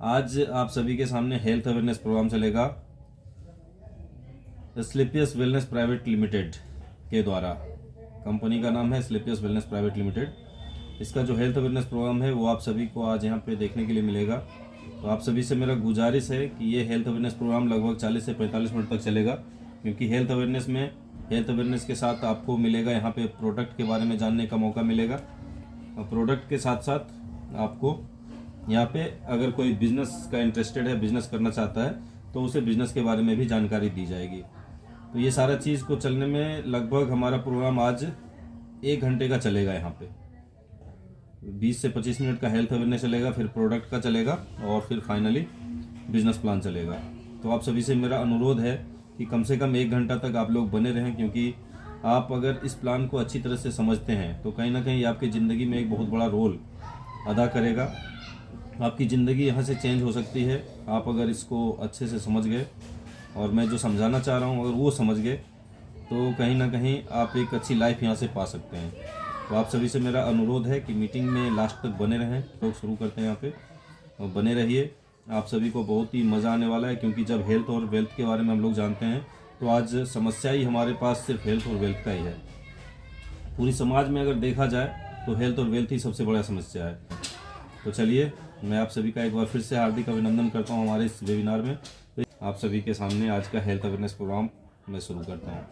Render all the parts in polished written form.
आज आप सभी के सामने हेल्थ अवेयरनेस प्रोग्राम चलेगा स्लीपियस वेलनेस प्राइवेट लिमिटेड के द्वारा। कंपनी का नाम है स्लीपियस वेलनेस प्राइवेट लिमिटेड। इसका जो हेल्थ अवेयरनेस प्रोग्राम है वो आप सभी को आज यहाँ पे देखने के लिए मिलेगा। तो आप सभी से मेरा गुजारिश है कि ये हेल्थ अवेयरनेस प्रोग्राम लगभग 40 से 45 मिनट तक चलेगा, क्योंकि हेल्थ अवेयरनेस के साथ आपको मिलेगा यहाँ पे प्रोडक्ट के बारे में जानने का मौका मिलेगा। और प्रोडक्ट के साथ साथ आपको यहाँ पे अगर कोई बिजनेस का इंटरेस्टेड है, बिजनेस करना चाहता है, तो उसे बिजनेस के बारे में भी जानकारी दी जाएगी। तो ये सारा चीज़ को चलने में लगभग हमारा प्रोग्राम आज 1 घंटे का चलेगा। यहाँ पे 20 से 25 मिनट का हेल्थ अवेयरनेस चलेगा, फिर प्रोडक्ट का चलेगा और फिर फाइनली बिजनेस प्लान चलेगा। तो आप सभी से मेरा अनुरोध है कि कम से कम 1 घंटा तक आप लोग बने रहें, क्योंकि आप अगर इस प्लान को अच्छी तरह से समझते हैं तो कहीं ना कहीं आपकी ज़िंदगी में एक बहुत बड़ा रोल अदा करेगा। आपकी ज़िंदगी यहाँ से चेंज हो सकती है आप अगर इसको अच्छे से समझ गए, और मैं जो समझाना चाह रहा हूँ अगर वो समझ गए तो कहीं ना कहीं आप एक अच्छी लाइफ यहाँ से पा सकते हैं। तो आप सभी से मेरा अनुरोध है कि मीटिंग में लास्ट तक बने रहें। तो शुरू करते हैं यहाँ पे, और बने रहिए। आप सभी को बहुत ही मज़ा आने वाला है, क्योंकि जब हेल्थ और वेल्थ के बारे में हम लोग जानते हैं तो आज समस्या ही हमारे पास सिर्फ हेल्थ और वेल्थ का ही है। पूरी समाज में अगर देखा जाए तो हेल्थ और वेल्थ ही सबसे बड़ा समस्या है। तो चलिए, मैं आप सभी का एक बार फिर से हार्दिक अभिनंदन करता हूँ हमारे इस वेबिनार में। तो आप सभी के सामने आज का हेल्थ अवेयरनेस प्रोग्राम मैं शुरू करता हूँ।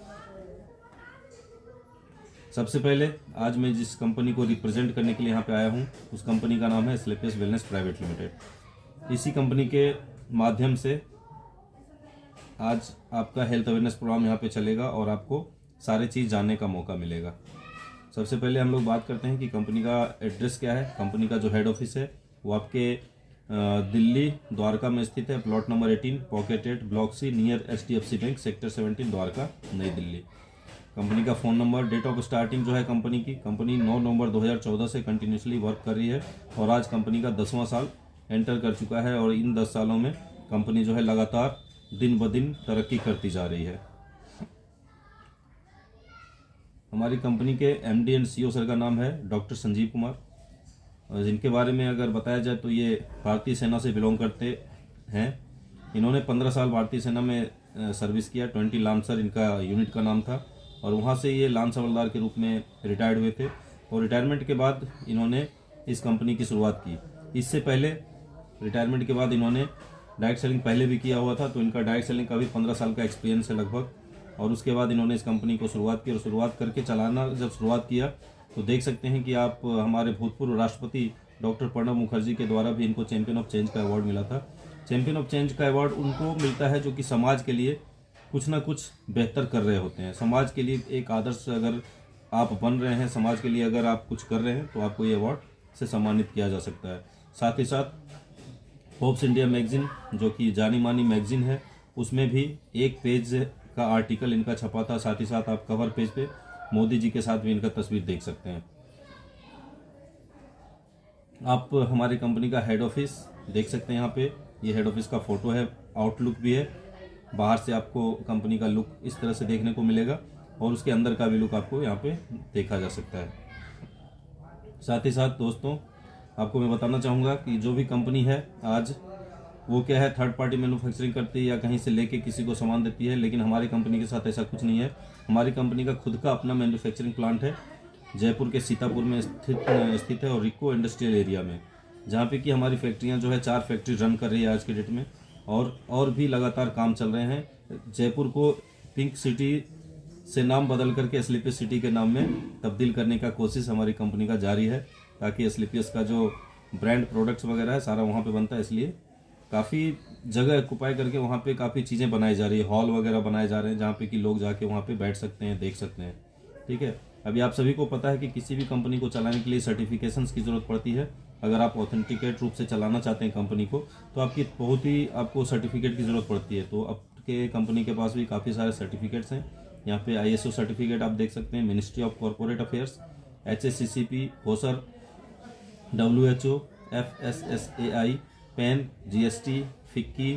सबसे पहले आज मैं जिस कंपनी को रिप्रेजेंट करने के लिए यहाँ पे आया हूँ उस कंपनी का नाम है स्लीपियस वेलनेस प्राइवेट लिमिटेड। इसी कंपनी के माध्यम से आज आपका हेल्थ अवेयरनेस प्रोग्राम यहाँ पे चलेगा और आपको सारे चीज़ जानने का मौका मिलेगा। सबसे पहले हम लोग बात करते हैं कि कंपनी का एड्रेस क्या है। कंपनी का जो हेड ऑफिस है वो आपके दिल्ली द्वारका में स्थित है। Plot number 18 pocket 8 block C near HDFC bank sector 17 Dwarka Nai Delhi. Company का phone number, date of starting जो है कंपनी 9 नवंबर 2014 से कंटिन्यूसली वर्क कर रही है और आज कंपनी का 10वां साल एंटर कर चुका है। और इन 10 सालों में कंपनी जो है लगातार दिन ब दिन तरक्की करती जा रही है। हमारी कंपनी के MD एंड CEO सर का नाम है डॉक्टर संजीव कुमार, जिनके बारे में अगर बताया जाए तो ये भारतीय सेना से बिलोंग करते हैं। इन्होंने 15 साल भारतीय सेना में सर्विस किया। 20 लांसर इनका यूनिट का नाम था और वहाँ से ये लांस हवलदार के रूप में रिटायर्ड हुए थे। और रिटायरमेंट के बाद इन्होंने इस कंपनी की शुरुआत की। इससे पहले रिटायरमेंट के बाद इन्होंने डायरेक्ट सेलिंग पहले भी किया हुआ था, तो इनका डायरेक्ट सेलिंग का भी 15 साल का एक्सपीरियंस है लगभग। और उसके बाद इन्होंने इस कंपनी को शुरुआत की और शुरुआत करके चलाना जब शुरुआत किया तो देख सकते हैं कि आप हमारे भूतपूर्व राष्ट्रपति डॉक्टर प्रणब मुखर्जी के द्वारा भी इनको चैंपियन ऑफ चेंज का अवार्ड मिला था। चैंपियन ऑफ चेंज का अवार्ड उनको मिलता है जो कि समाज के लिए कुछ ना कुछ बेहतर कर रहे होते हैं। समाज के लिए एक आदर्श अगर आप बन रहे हैं, समाज के लिए अगर आप कुछ कर रहे हैं तो आपको ये अवार्ड से सम्मानित किया जा सकता है। साथ ही साथ फोर्ब्स इंडिया मैगजीन, जो कि जानी मानी मैगजीन है, उसमें भी एक पेज का आर्टिकल इनका छपा था। साथ ही साथ आप कवर पेज पे मोदी जी के साथ भी इनका तस्वीर देख सकते हैं। आप हमारी कंपनी का हेड ऑफिस देख सकते हैं। यहाँ पे ये हेड ऑफिस का फोटो है, आउटलुक भी है। बाहर से आपको कंपनी का लुक इस तरह से देखने को मिलेगा और उसके अंदर का भी लुक आपको यहाँ पे देखा जा सकता है। साथ ही साथ दोस्तों, आपको मैं बताना चाहूँगा कि जो भी कंपनी है आज वो क्या है, थर्ड पार्टी मैन्युफैक्चरिंग करती है या कहीं से लेके किसी को सामान देती है, लेकिन हमारी कंपनी के साथ ऐसा कुछ नहीं है। हमारी कंपनी का खुद का अपना मैन्युफैक्चरिंग प्लांट है, जयपुर के सीतापुर में स्थित है और रिको इंडस्ट्रियल एरिया में, जहाँ पे कि हमारी फैक्ट्रियाँ जो है 4 फैक्ट्री रन कर रही है आज के डेट में, और भी लगातार काम चल रहे हैं। जयपुर को पिंक सिटी से नाम बदल करके स्लीपियस सिटी के नाम में तब्दील करने का कोशिश हमारी कंपनी का जारी है, ताकि स्लीपियस का जो ब्रांड प्रोडक्ट्स वगैरह है सारा वहाँ पे बनता है। इसलिए काफ़ी जगह ऑक्युपाई करके वहाँ पे काफ़ी चीज़ें बनाई जा रही है, हॉल वगैरह बनाए जा रहे हैं जहाँ पे कि लोग जाके वहाँ पे बैठ सकते हैं, देख सकते हैं। ठीक है, अभी आप सभी को पता है कि किसी भी कंपनी को चलाने के लिए सर्टिफिकेशंस की ज़रूरत पड़ती है। अगर आप ऑथेंटिकेट रूप से चलाना चाहते हैं कंपनी को तो आपको सर्टिफिकेट की ज़रूरत पड़ती है। तो आपके कंपनी के पास भी काफ़ी सारे सर्टिफिकेट्स हैं। यहाँ पे ISO सर्टिफिकेट आप देख सकते हैं, ministry of corporate affairs, HACCP, होसर, WHO, FSSAI, pan, GST, FICCI,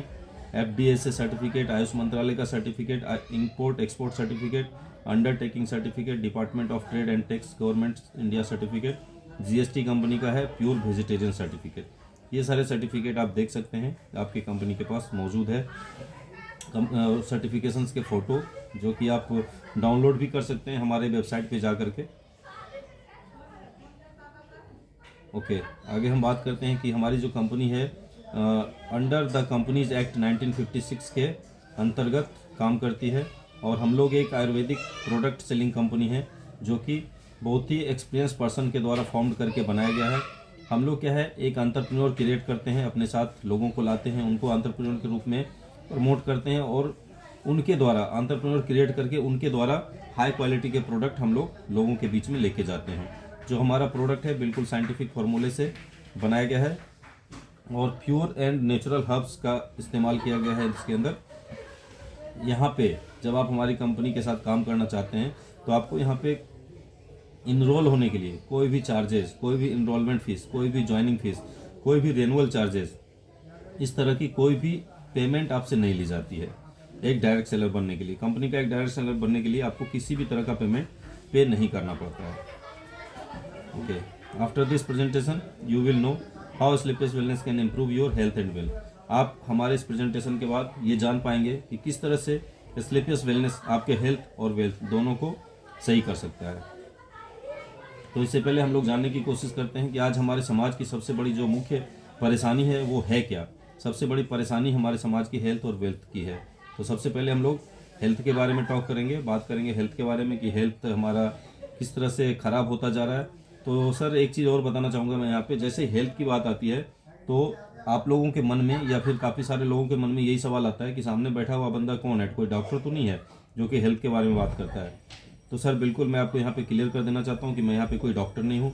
FDA से सर्टिफिकेट, आयुष मंत्रालय का certificate, import export certificate, undertaking certificate, department of trade and tax government India certificate, GST company का है, प्योर वेजिटेरियन सर्टिफिकेट। ये सारे certificate आप देख सकते हैं आपकी कंपनी के पास मौजूद है। सर्टिफिकेशंस के फ़ोटो जो कि आप डाउनलोड भी कर सकते हैं हमारे वेबसाइट पे जा कर के। ओके, आगे हम बात करते हैं कि हमारी जो कंपनी है अंडर द कंपनीज एक्ट 1956 के अंतर्गत काम करती है और हम लोग एक आयुर्वेदिक प्रोडक्ट सेलिंग कंपनी है जो कि बहुत ही एक्सपीरियंस पर्सन के द्वारा फॉर्म करके बनाया गया है। हम लोग क्या है, एक एंटरप्रेन्योर क्रिएट करते हैं, अपने साथ लोगों को लाते हैं, उनको एंटरप्रेन्योर के रूप में प्रमोट करते हैं और उनके द्वारा एंटरप्रेन्योर क्रिएट करके उनके द्वारा हाई क्वालिटी के प्रोडक्ट हम लोगों के बीच में लेके जाते हैं। जो हमारा प्रोडक्ट है बिल्कुल साइंटिफिक फार्मूले से बनाया गया है और प्योर एंड नेचुरल हर्ब्स का इस्तेमाल किया गया है इसके अंदर। यहाँ पे जब आप हमारी कंपनी के साथ काम करना चाहते हैं तो आपको यहाँ पे इनरोल होने के लिए कोई भी चार्जेस, कोई भी इनरोलमेंट फीस, कोई भी ज्वाइनिंग फीस, कोई भी रेनुअल चार्जेस, इस तरह की कोई भी पेमेंट आपसे नहीं ली जाती है। एक डायरेक्ट सेलर बनने के लिए, कंपनी का एक डायरेक्ट सेलर बनने के लिए आपको किसी भी तरह का पेमेंट पे नहीं करना पड़ता है। Okay, after this presentation you will know how sleepless wellness can improve your health and wealth. आप हमारे इस प्रेजेंटेशन के बाद ये जान पाएंगे कि किस तरह से स्लीपलेस वेलनेस आपके हेल्थ और वेल्थ दोनों को सही कर सकता है। तो इससे पहले हम लोग जानने की कोशिश करते हैं कि आज हमारे समाज की सबसे बड़ी जो मुख्य परेशानी है वो है क्या। सबसे बड़ी परेशानी हमारे समाज की हेल्थ और वेल्थ की है। तो सबसे पहले हम लोग हेल्थ के बारे में टॉक करेंगे, बात करेंगे हेल्थ के बारे में कि हेल्थ हमारा किस तरह से ख़राब होता जा रहा है। तो सर एक चीज़ और बताना चाहूँगा मैं यहाँ पे, जैसे हेल्थ की बात आती है तो आप लोगों के मन में या फिर काफ़ी सारे लोगों के मन में यही सवाल आता है कि सामने बैठा हुआ बंदा कौन है, कोई डॉक्टर तो नहीं है जो कि हेल्थ के बारे में बात करता है। तो सर बिल्कुल मैं आपको यहाँ पे क्लियर कर देना चाहता हूँ कि मैं यहाँ पे कोई डॉक्टर नहीं हूँ।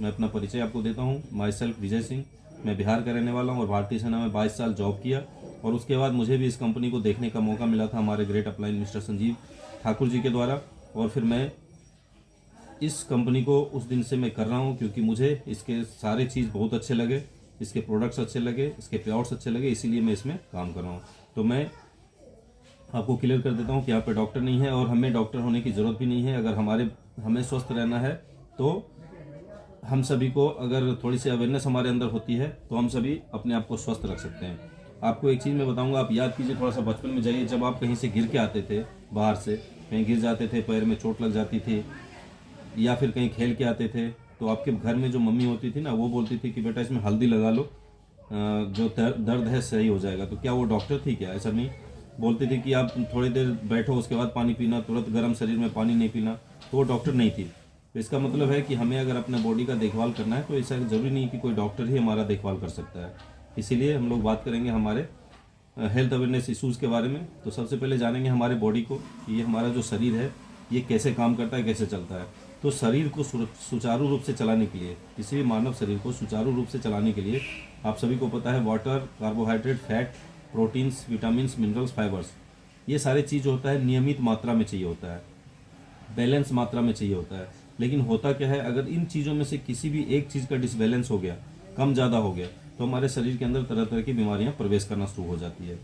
मैं अपना परिचय आपको देता हूँ। माई सेल्फ विजय सिंह, मैं बिहार का रहने वाला हूँ और भारतीय सेना में 22 साल जॉब किया और उसके बाद मुझे भी इस कंपनी को देखने का मौका मिला था हमारे great upline mister Sanjeev Thakur ji के द्वारा। और फिर मैं इस कंपनी को उस दिन से मैं कर रहा हूँ क्योंकि मुझे इसके सारे चीज़ बहुत अच्छे लगे, इसके प्रोडक्ट्स अच्छे लगे, इसके पेआउट्स अच्छे लगे, इसीलिए मैं इसमें काम कर रहा हूँ। तो मैं आपको क्लियर कर देता हूँ कि यहाँ पे डॉक्टर नहीं है और हमें डॉक्टर होने की ज़रूरत भी नहीं है। अगर हमें स्वस्थ रहना है तो हम सभी को अगर थोड़ी सी अवेयरनेस हमारे अंदर होती है तो हम सभी अपने आप को स्वस्थ रख सकते हैं। आपको एक चीज़ मैं बताऊंगा, आप याद कीजिए, थोड़ा सा बचपन में जाइए, जब आप कहीं से गिर के आते थे, बाहर से कहीं गिर जाते थे, पैर में चोट लग जाती थी या फिर कहीं खेल के आते थे, तो आपके घर में जो मम्मी होती थी ना वो बोलती थी कि बेटा इसमें हल्दी लगा लो, जो दर्द है सही हो जाएगा। तो क्या वो डॉक्टर थी क्या? ऐसा नहीं। बोलती थी कि आप थोड़ी देर बैठो उसके बाद पानी पीना, तुरंत गर्म शरीर में पानी नहीं पीना, तो वो डॉक्टर नहीं थी। तो इसका मतलब है कि हमें अगर अपने बॉडी का देखभाल करना है तो ऐसा ज़रूरी नहीं कि कोई डॉक्टर ही हमारा देखभाल कर सकता है। इसीलिए हम लोग बात करेंगे हमारे हेल्थ अवेयरनेस इश्यूज़ के बारे में। तो सबसे पहले जानेंगे हमारे बॉडी को, ये हमारा जो शरीर है ये कैसे काम करता है, कैसे चलता है। तो शरीर को सुचारू रूप से चलाने के लिए, किसी भी मानव शरीर को सुचारू रूप से चलाने के लिए आप सभी को पता है water, carbohydrate, fat, proteins, vitamins, minerals, fibres, ये सारे चीज़ होता है नियमित मात्रा में चाहिए होता है, बैलेंस मात्रा में चाहिए होता है। लेकिन होता क्या है, अगर इन चीज़ों में से किसी भी एक चीज़ का डिसबैलेंस हो गया, कम ज़्यादा हो गया, तो हमारे शरीर के अंदर तरह तरह की बीमारियां प्रवेश करना शुरू हो जाती है।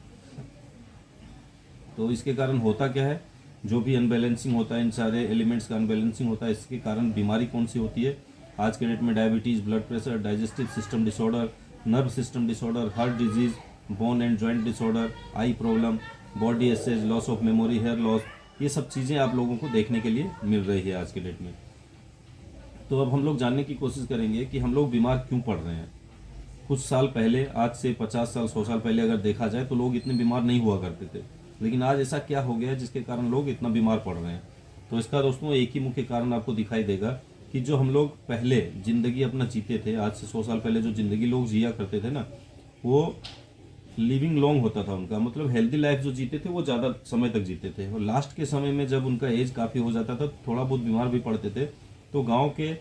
तो इसके कारण होता क्या है, जो भी अनबैलेंसिंग होता है, इन सारे एलिमेंट्स का अनबैलेंसिंग होता है, इसके कारण बीमारी कौन सी होती है आज के डेट में? Diabetes, blood pressure, digestive system disorder, nerve system disorder, heart disease, bone and joint disorder, eye problem, body aches, loss of memory, hair loss, ये सब चीज़ें आप लोगों को देखने के लिए मिल रही है आज के डेट में। तो अब हम लोग जानने की कोशिश करेंगे कि हम लोग बीमार क्यों पड़ रहे हैं। कुछ साल पहले, आज से 50 साल 100 साल पहले अगर देखा जाए तो लोग इतने बीमार नहीं हुआ करते थे, लेकिन आज ऐसा क्या हो गया है जिसके कारण लोग इतना बीमार पड़ रहे हैं। तो इसका दोस्तों एक ही मुख्य कारण आपको दिखाई देगा कि जो हम लोग पहले ज़िंदगी अपना जीते थे, आज से 100 साल पहले जो ज़िंदगी लोग जिया करते थे ना, वो लिविंग लॉन्ग होता था उनका, मतलब हेल्दी लाइफ जो जीते थे वो ज़्यादा समय तक जीते थे। और लास्ट के समय में जब उनका एज काफ़ी हो जाता था, थोड़ा बहुत बीमार भी पड़ते थे, तो गाँव के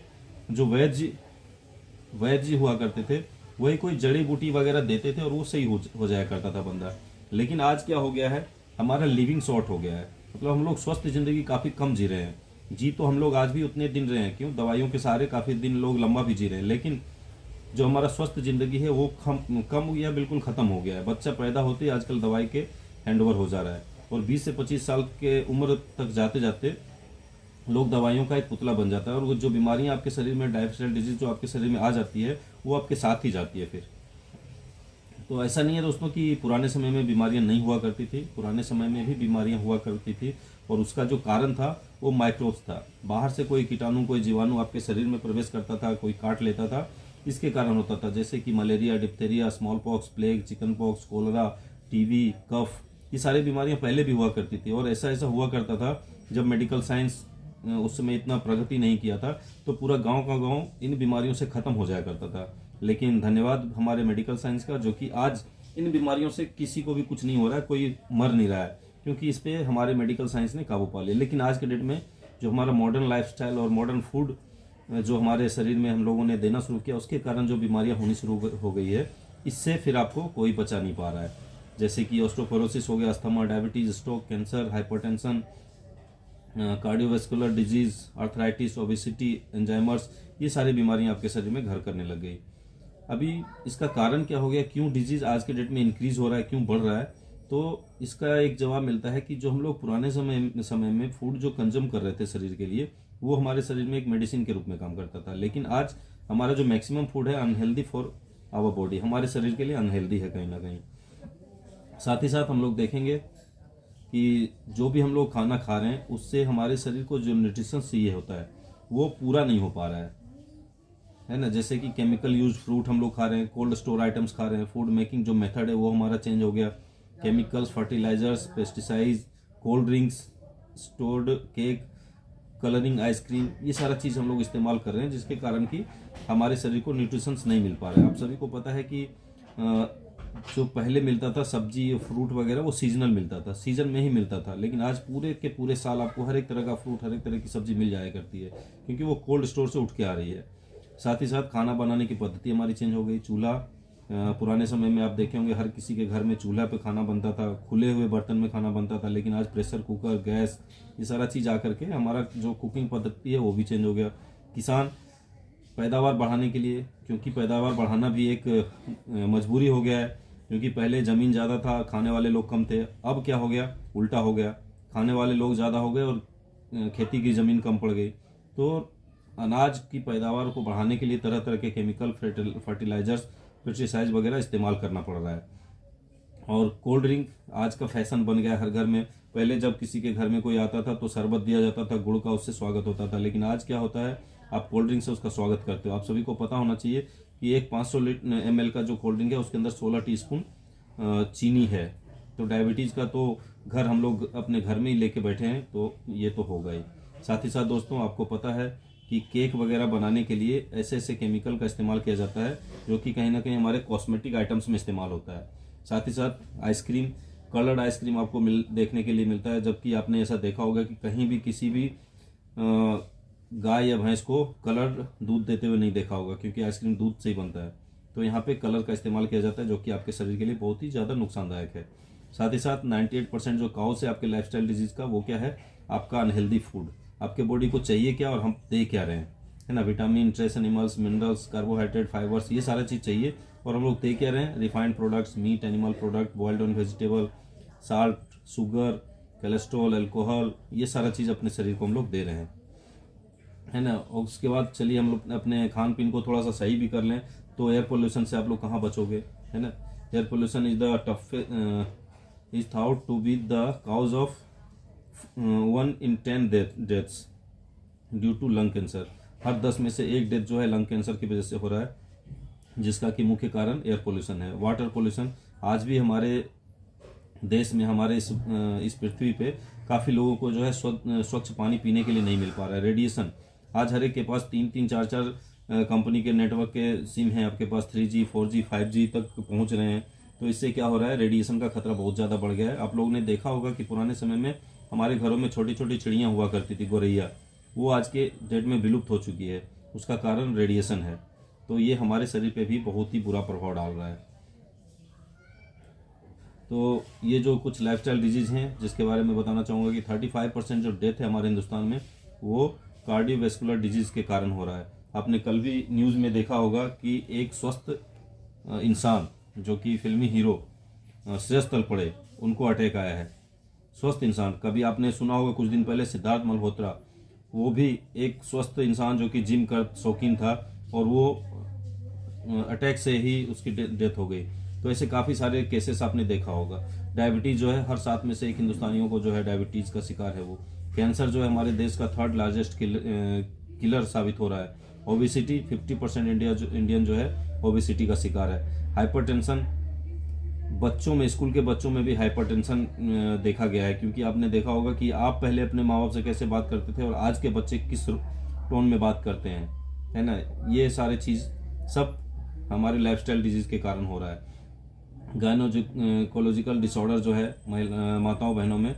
जो वैद्य हुआ करते थे वही कोई जड़ी बूटी वगैरह देते थे और वो सही हो जाया करता था बंदा। लेकिन आज क्या हो गया है, हमारा लिविंग शॉर्ट हो गया है, मतलब हम लोग स्वस्थ ज़िंदगी काफ़ी कम जी रहे हैं। जी तो हम लोग आज भी उतने दिन रहे हैं, क्यों? दवाइयों के सहारे काफ़ी दिन लोग लंबा भी जी रहे हैं, लेकिन जो हमारा स्वस्थ ज़िंदगी है वो कम हो गया, बिल्कुल ख़त्म हो गया है। बच्चा पैदा होते ही आजकल दवाई के हैंडओवर हो जा रहा है और 20 से 25 साल के उम्र तक जाते जाते लोग दवाइयों का एक पुतला बन जाता है और वो जो बीमारियां आपके शरीर में, डायबिटीज डिजीज जो आपके शरीर में आ जाती है वो आपके साथ ही जाती है फिर। तो ऐसा नहीं है दोस्तों कि पुराने समय में बीमारियां नहीं हुआ करती थी, पुराने समय में भी बीमारियां हुआ करती थी, और उसका जो कारण था वो माइक्रोब्स था। बाहर से कोई कीटाणु, कोई जीवाणु आपके शरीर में प्रवेश करता था, कोई काट लेता था, इसके कारण होता था। जैसे कि malaria, diphtheria, smallpox, plague, chickenpox, cholera, TB, cough, ये सारी बीमारियां पहले भी हुआ करती थी। और ऐसा ऐसा हुआ करता था जब मेडिकल साइंस उस समय इतना प्रगति नहीं किया था, तो पूरा गांव का गांव इन बीमारियों से खत्म हो जाया करता था। लेकिन धन्यवाद हमारे मेडिकल साइंस का, जो कि आज इन बीमारियों से किसी को भी कुछ नहीं हो रहा है, कोई मर नहीं रहा है, क्योंकि इस पे हमारे मेडिकल साइंस ने काबू पा लिया। लेकिन आज के डेट में जो हमारा मॉडर्न लाइफस्टाइल और मॉडर्न फूड जो हमारे शरीर में हम लोगों ने देना शुरू किया, उसके कारण जो बीमारियां होनी शुरू हो गई है, इससे फिर आपको कोई बचा नहीं पा रहा है। जैसे कि ऑस्टियोपोरोसिस हो गया, asthma, diabetes, stroke, cancer, hypertension, cardiovascular disease, arthritis, obesity, Alzheimer's, ये सारी बीमारियां आपके शरीर में घर करने लग गई। अभी इसका कारण क्या हो गया, क्यों डिजीज आज के डेट में इंक्रीज हो रहा है, क्यों बढ़ रहा है? तो इसका एक जवाब मिलता है कि जो हम लोग पुराने समय में फूड जो कंज्यूम कर रहे थे शरीर के लिए, वो हमारे शरीर में एक मेडिसिन के रूप में काम करता था। लेकिन आज हमारा जो मैक्सिमम फूड है अनहेल्दी फॉर आवर बॉडी, हमारे शरीर के लिए अनहेल्दी है कहीं ना कहीं। साथ ही साथ हम लोग देखेंगे कि जो भी हम लोग खाना खा रहे हैं, उससे हमारे शरीर को जो न्यूट्रिशन चाहिए होता है वो पूरा नहीं हो पा रहा है ना। जैसे कि केमिकल यूज फ्रूट हम लोग खा रहे हैं, कोल्ड स्टोर आइटम्स खा रहे हैं, फूड मेकिंग जो मेथड है वो हमारा चेंज हो गया, chemicals, fertilisers, pesticides, cold drinks, stored cake, colouring, ice cream, ये सारा चीज़ हम लोग इस्तेमाल कर रहे हैं, जिसके कारण कि हमारे शरीर को न्यूट्रिशंस नहीं मिल पा रहे हैं। आप सभी को पता है कि जो पहले मिलता था सब्जी, फ्रूट वगैरह, वो सीजनल मिलता था, सीजन में ही मिलता था। लेकिन आज पूरे के पूरे साल आपको हर एक तरह का फ्रूट, हर एक तरह की सब्जी मिल जाया करती है, क्योंकि वो कोल्ड स्टोर से उठ के आ रही है। साथ ही साथ खाना बनाने की पद्धति हमारी चेंज हो गई। चूल्हा, पुराने समय में आप देखे होंगे हर किसी के घर में चूल्हा पे खाना बनता था, खुले हुए बर्तन में खाना बनता था। लेकिन आज प्रेशर कुकर, गैस, ये सारा चीज़ आकर के हमारा जो कुकिंग पद्धति है वो भी चेंज हो गया। किसान पैदावार बढ़ाने के लिए, क्योंकि पैदावार बढ़ाना भी एक मजबूरी हो गया है, क्योंकि पहले ज़मीन ज़्यादा था, खाने वाले लोग कम थे। अब क्या हो गया, उल्टा हो गया, खाने वाले लोग ज़्यादा हो गए और खेती की ज़मीन कम पड़ गई। तो अनाज की पैदावार को बढ़ाने के लिए तरह तरह के केमिकल, फर्टिलाइजर्स, पेस्टिसाइड्स वगैरह इस्तेमाल करना पड़ रहा है। और कोल्ड ड्रिंक आज का फैशन बन गया हर घर में। पहले जब किसी के घर में कोई आता था तो शरबत दिया जाता था, गुड़ का, उससे स्वागत होता था। लेकिन आज क्या होता है, आप कोल्ड ड्रिंक से उसका स्वागत करते हो। आप सभी को पता होना चाहिए कि एक 500 ml का जो कोल्ड ड्रिंक है उसके अंदर 16 टीस्पून चीनी है। तो डायबिटीज़ का तो घर हम लोग अपने घर में ही लेके बैठे हैं, तो ये तो होगा ही। साथ ही साथ दोस्तों, आपको पता है कि केक वगैरह बनाने के लिए ऐसे ऐसे केमिकल का इस्तेमाल किया जाता है जो कि कहीं ना कहीं हमारे कॉस्मेटिक आइटम्स में इस्तेमाल होता है। साथ ही साथ आइसक्रीम, कलर्ड आइसक्रीम आपको देखने के लिए मिलता है, जबकि आपने ऐसा देखा होगा कि कहीं भी किसी भी गाय या भैंस को कलर्ड दूध देते हुए नहीं देखा होगा, क्योंकि आइसक्रीम दूध से ही बनता है। तो यहाँ पे कलर का इस्तेमाल किया जाता है, जो कि आपके शरीर के लिए बहुत ही ज़्यादा नुकसानदायक है। साथ ही साथ 98% जो काउस है आपके लाइफस्टाइल डिजीज का, वो क्या है, आपका अनहेल्दी फूड। आपके बॉडी को चाहिए क्या और हम दे क्या रहे हैं, है ना। Vitamin, trace animals, minerals, carbohydrate, fibres, ये सारा चीज़ चाहिए, और हम लोग दे क्या रहे हैं, refined products, meat, animal product, boiled on vegetable, salt, sugar, cholesterol, alcohol, ये सारा चीज़ अपने शरीर को हम लोग दे रहे हैं, है ना। और उसके बाद चलिए हम लोग अपने खान पीन को थोड़ा सा सही भी कर लें, तो एयर पोल्यूशन से आप लोग कहाँ बचोगे, है ना। Air pollution is the tough is thought to be the cause of 1 in 10 deaths due to lung cancer. हर 10 में से 1 डेथ जो है लंग कैंसर की वजह से हो रहा है, जिसका कि मुख्य कारण एयर पोल्यूशन है। वाटर पोल्यूशन, आज भी हमारे देश में, हमारे इस पृथ्वी पे काफ़ी लोगों को जो है स्वच्छ पानी पीने के लिए नहीं मिल पा रहा है। रेडिएशन, आज हर एक के पास 3-3, 4-4 कंपनी के नेटवर्क के सिम हैं, आपके पास 3G, 4G, 5G तक पहुंच रहे हैं। तो इससे क्या हो रहा है, रेडिएशन का खतरा बहुत ज़्यादा बढ़ गया है। आप लोगों ने देखा होगा कि पुराने समय में हमारे घरों में छोटी छोटी चिड़ियाँ हुआ करती थी, गोरैया, वो आज के डेट में विलुप्त हो चुकी है। उसका कारण रेडिएशन है। तो ये हमारे शरीर पे भी बहुत ही बुरा प्रभाव डाल रहा है। तो ये जो कुछ लाइफस्टाइल डिजीज़ हैं जिसके बारे में बताना चाहूँगा कि 35% जो डेथ है हमारे हिंदुस्तान में, वो कार्डियोवैस्कुलर डिजीज़ के कारण हो रहा है। आपने कल भी न्यूज़ में देखा होगा कि एक स्वस्थ इंसान, जो कि फिल्मी हीरो श्रेयस तलपड़े, उनको अटैक आया है। स्वस्थ इंसान, कभी आपने सुना होगा कुछ दिन पहले सिद्धार्थ मल्होत्रा, वो भी एक स्वस्थ इंसान जो कि जिम का शौकीन था, और वो अटैक से ही उसकी डेथ हो गई। तो ऐसे काफ़ी सारे केसेस आपने देखा होगा। डायबिटीज़ जो है हर 7 में से 1 हिंदुस्तानियों को जो है डायबिटीज़ का शिकार है वो। कैंसर जो है हमारे देश का 3rd लार्जेस्ट किलर साबित हो रहा है। ओबिसिटी 50% इंडियन जो है ओबिसिटी का शिकार है। हाइपरटेंशन बच्चों में, स्कूल के बच्चों में भी हाइपरटेंशन देखा गया है, क्योंकि आपने देखा होगा कि आप पहले अपने माँ बाप से कैसे बात करते थे और आज के बच्चे किस टोन में बात करते हैं, है ना। ये सारे चीज़ सब हमारे लाइफस्टाइल डिजीज के कारण हो रहा है। गायनोकोलॉजिकल डिसऑर्डर जो है माताओं बहनों में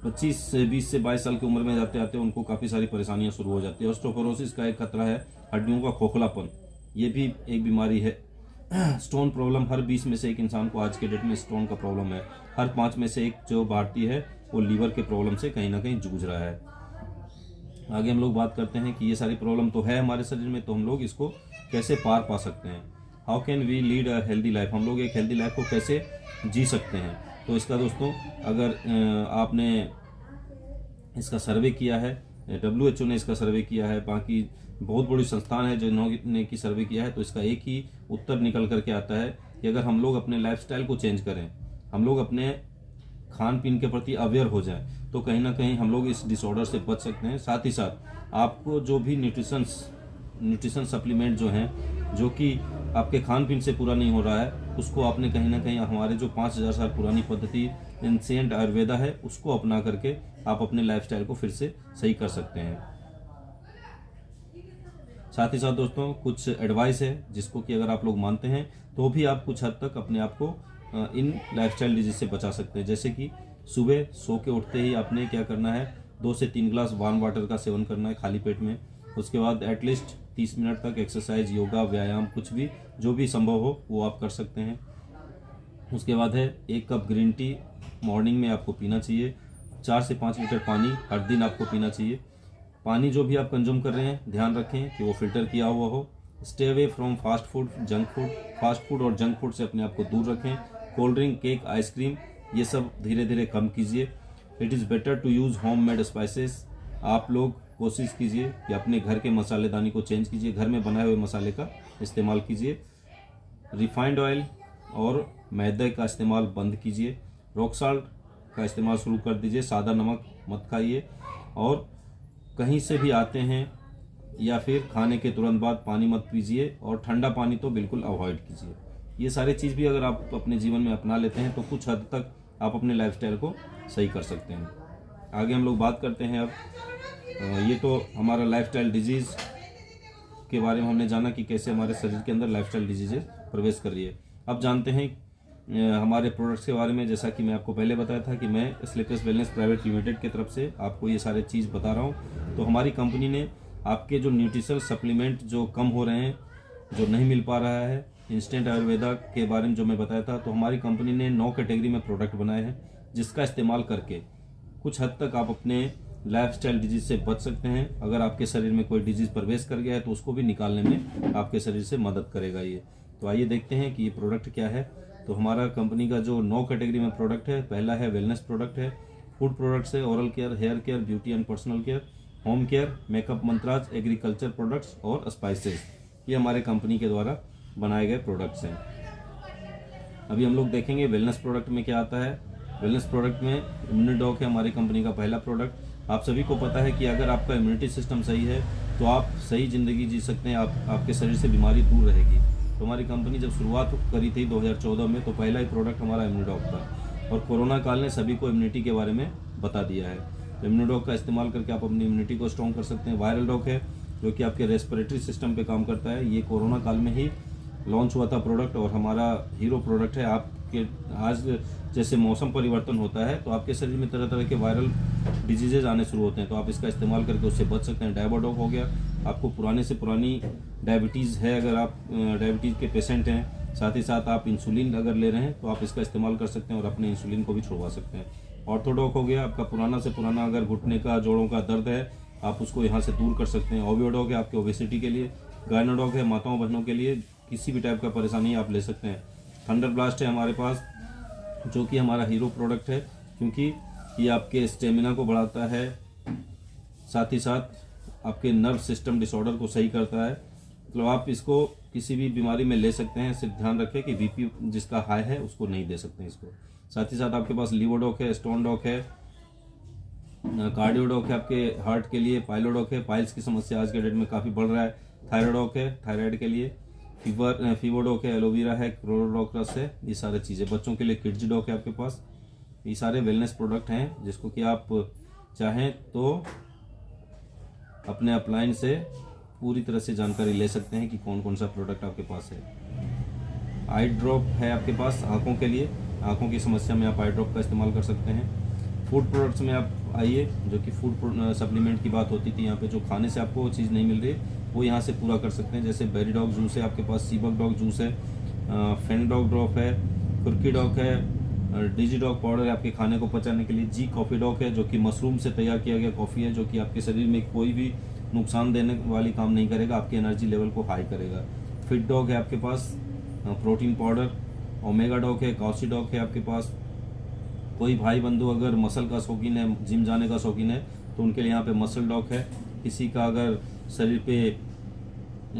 25 से 20 से 22 साल की उम्र में जाते आते उनको काफ़ी सारी परेशानियां शुरू हो जाती है। ऑस्टियोपोरोसिस का एक खतरा है, हड्डियों का खोखलापन, ये भी एक बीमारी है। स्टोन प्रॉब्लम, हर 20 में से 1 इंसान को आज के डेट में स्टोन का प्रॉब्लम है। हर 5 में से 1 जो भारतीय है वो लीवर के प्रॉब्लम से कहीं ना कहीं जूझ रहा है। आगे हम लोग बात करते हैं कि ये सारी प्रॉब्लम तो है हमारे शरीर में, तो हम लोग इसको कैसे पार पा सकते हैं। How can we lead a healthy life, हम लोग एक हेल्दी लाइफ को कैसे जी सकते हैं। तो इसका दोस्तों, अगर आपने इसका सर्वे किया है, WHO ने इसका सर्वे किया है, बाकी बहुत बड़ी संस्थान है जिन्होंने की सर्वे किया है, तो इसका एक ही उत्तर निकल करके आता है कि अगर हम लोग अपने लाइफस्टाइल को चेंज करें, हम लोग अपने खान पीन के प्रति अवेयर हो जाएं, तो कहीं ना कहीं हम लोग इस डिसऑर्डर से बच सकते हैं। साथ ही साथ आपको जो भी न्यूट्रिशन सप्लीमेंट जो हैं, जो कि आपके खान पीन से पूरा नहीं हो रहा है, उसको आपने कहीं ना कहीं हमारे जो 5000 साल पुरानी पद्धति एंशिएंट आयुर्वेदा है उसको अपना करके आप अपने लाइफस्टाइल को फिर से सही कर सकते हैं। साथ ही साथ दोस्तों कुछ एडवाइस है जिसको कि अगर आप लोग मानते हैं तो भी आप कुछ हद तक अपने आप को इन लाइफस्टाइल डिजीज से बचा सकते हैं। जैसे कि सुबह सो के उठते ही आपने क्या करना है, 2 से 3 ग्लास वार्म वाटर का सेवन करना है खाली पेट में। उसके बाद एटलीस्ट 30 मिनट तक एक्सरसाइज, योगा, व्यायाम, कुछ भी जो भी संभव हो वो आप कर सकते हैं। उसके बाद है 1 कप ग्रीन टी मॉर्निंग में आपको पीना चाहिए। 4 से 5 लीटर पानी हर दिन आपको पीना चाहिए। पानी जो भी आप कंज्यूम कर रहे हैं ध्यान रखें कि वो फिल्टर किया हुआ हो। Stay away from fast food, junk food. Fast food और जंक फूड से अपने आप को दूर रखें। कोल्ड ड्रिंक, केक, आइसक्रीम ये सब धीरे धीरे कम कीजिए। It is better to use home made spices. आप लोग कोशिश कीजिए कि अपने घर के मसालेदानी को चेंज कीजिए, घर में बनाए हुए मसाले का इस्तेमाल कीजिए। रिफाइंड ऑयल और मैदे का इस्तेमाल बंद कीजिए। रॉक साल्ट का इस्तेमाल शुरू कर दीजिए। सादा नमक मत खाइए। और कहीं से भी आते हैं या फिर खाने के तुरंत बाद पानी मत पीजिए, और ठंडा पानी तो बिल्कुल अवॉइड कीजिए। ये सारी चीज़ भी अगर आप अपने जीवन में अपना लेते हैं तो कुछ हद तक आप अपने लाइफस्टाइल को सही कर सकते हैं। आगे हम लोग बात करते हैं अब, ये तो हमारा लाइफस्टाइल डिजीज़ के बारे में हमने जाना कि कैसे हमारे शरीर के अंदर लाइफस्टाइल डिजीजेज प्रवेश कर रही है। अब जानते हैं हमारे प्रोडक्ट्स के बारे में। जैसा कि मैं आपको पहले बताया था कि मैं स्लीपियस वेलनेस प्राइवेट लिमिटेड की तरफ से आपको ये सारे चीज़ बता रहा हूँ। तो हमारी कंपनी ने आपके जो न्यूट्रिशनल सप्लीमेंट जो कम हो रहे हैं, जो नहीं मिल पा रहा है, इंस्टेंट आयुर्वेदा के बारे में जो मैं बताया था, तो हमारी कंपनी ने 9 कैटेगरी में प्रोडक्ट बनाए हैं जिसका इस्तेमाल करके कुछ हद तक आप अपने लाइफस्टाइल डिजीज से बच सकते हैं। अगर आपके शरीर में कोई डिजीज प्रवेश कर गया है तो उसको भी निकालने में आपके शरीर से मदद करेगा ये। तो आइए देखते हैं कि ये प्रोडक्ट क्या है। तो हमारा कंपनी का जो 9 कैटेगरी में प्रोडक्ट है, पहला है वेलनेस प्रोडक्ट है, फूड प्रोडक्ट्स है, oral care, hair care, beauty and personal care, home care, makeup, मंत्राज, एग्रीकल्चर प्रोडक्ट्स और स्पाइसेस। ये हमारे कंपनी के द्वारा बनाए गए प्रोडक्ट्स हैं। अभी हम लोग देखेंगे वेलनेस प्रोडक्ट में क्या आता है। वेलनेस प्रोडक्ट में इम्यूनिडॉक है हमारी कंपनी का पहला प्रोडक्ट। आप सभी को पता है कि अगर आपका इम्यूनिटी सिस्टम सही है तो आप सही ज़िंदगी जी सकते हैं, आपके शरीर से बीमारी दूर रहेगी। तो हमारी कंपनी जब शुरुआत करी थी 2014 में, तो पहला ही प्रोडक्ट हमारा इम्यूनिडॉक था, और कोरोना काल ने सभी को इम्यूनिटी के बारे में बता दिया है। तो इम्यूनिडॉक का इस्तेमाल करके आप अपनी इम्यूनिटी को स्ट्रॉन्ग कर सकते हैं। वायरल डॉक है जो कि आपके रेस्पिरेटरी सिस्टम पे काम करता है। ये कोरोना काल में ही लॉन्च हुआ था प्रोडक्ट, और हमारा हीरो प्रोडक्ट है। आपके आज जैसे मौसम परिवर्तन होता है तो आपके शरीर में तरह तरह के वायरल डिजीजेज आने शुरू होते हैं, तो आप इसका इस्तेमाल करके उससे बच सकते हैं। डायबोडॉक हो गया, आपको पुराने से पुरानी डायबिटीज़ है, अगर आप डायबिटीज़ के पेशेंट हैं, साथ ही साथ आप इंसुलिन अगर ले रहे हैं तो आप इसका इस्तेमाल कर सकते हैं और अपने इंसुलिन को भी छुड़वा सकते हैं। ऑर्थोडॉक हो गया, आपका पुराना से पुराना अगर घुटने का, जोड़ों का दर्द है, आप उसको यहाँ से दूर कर सकते हैं। ओवियोडॉक है आपके ओबेसिटी के लिए। गायनोडॉक है माताओं बहनों के लिए, किसी भी टाइप का परेशानी आप ले सकते हैं। थंडर ब्लास्ट है हमारे पास, जो कि हमारा हीरो प्रोडक्ट है, क्योंकि ये आपके स्टेमिना को बढ़ाता है, साथ ही साथ आपके नर्व सिस्टम डिसऑर्डर को सही करता है। मतलब आप इसको किसी भी बीमारी में ले सकते हैं। सिर्फ ध्यान रखें कि बीपी जिसका हाई है उसको नहीं दे सकते हैं इसको। साथ ही साथ आपके पास लीवोडॉक है, स्टोन डॉक है, कार्डियोडॉक है आपके हार्ट के लिए, पाइलोडॉक है, पाइल्स की समस्या आज के डेट में काफ़ी बढ़ रहा है, थायराइडॉक है थायराइड के लिए, फीवरडॉक है, एलोवेरा है, क्लोरोडॉक्रस है, ये सारी चीज़ें। बच्चों के लिए किड्जी डॉक है आपके पास। ये सारे वेलनेस प्रोडक्ट हैं जिसको कि आप चाहें तो अपने अपलाइन से पूरी तरह से जानकारी ले सकते हैं कि कौन कौन सा प्रोडक्ट आपके पास है। आई ड्रॉप है आपके पास आँखों के लिए, आँखों की समस्या में आप आई ड्रॉप का इस्तेमाल कर सकते हैं। फूड प्रोडक्ट्स में आप आइए, जो कि फूड सप्लीमेंट की बात होती थी, यहाँ पे जो खाने से आपको वो चीज़ नहीं मिल रही वो यहाँ से पूरा कर सकते हैं। जैसे बेरी डॉग जूस है आपके पास, सीबक डॉग जूस है, फेन डॉग ड्रॉप है, कुर्की डॉग है, डिजी डॉग पाउडर है आपके खाने को पचाने के लिए, जी कॉफ़ी डॉग है जो कि मशरूम से तैयार किया गया कॉफ़ी है, जो कि आपके शरीर में कोई भी नुकसान देने वाली काम नहीं करेगा, आपकी एनर्जी लेवल को हाई करेगा। फिट डॉग है आपके पास, प्रोटीन पाउडर, ओमेगा डॉग है, काउसी डॉग है आपके पास। कोई भाई बंधु अगर मसल का शौकीन है, जिम जाने का शौकीन है, तो उनके लिए यहाँ पे मसल डॉग है। किसी का अगर शरीर पे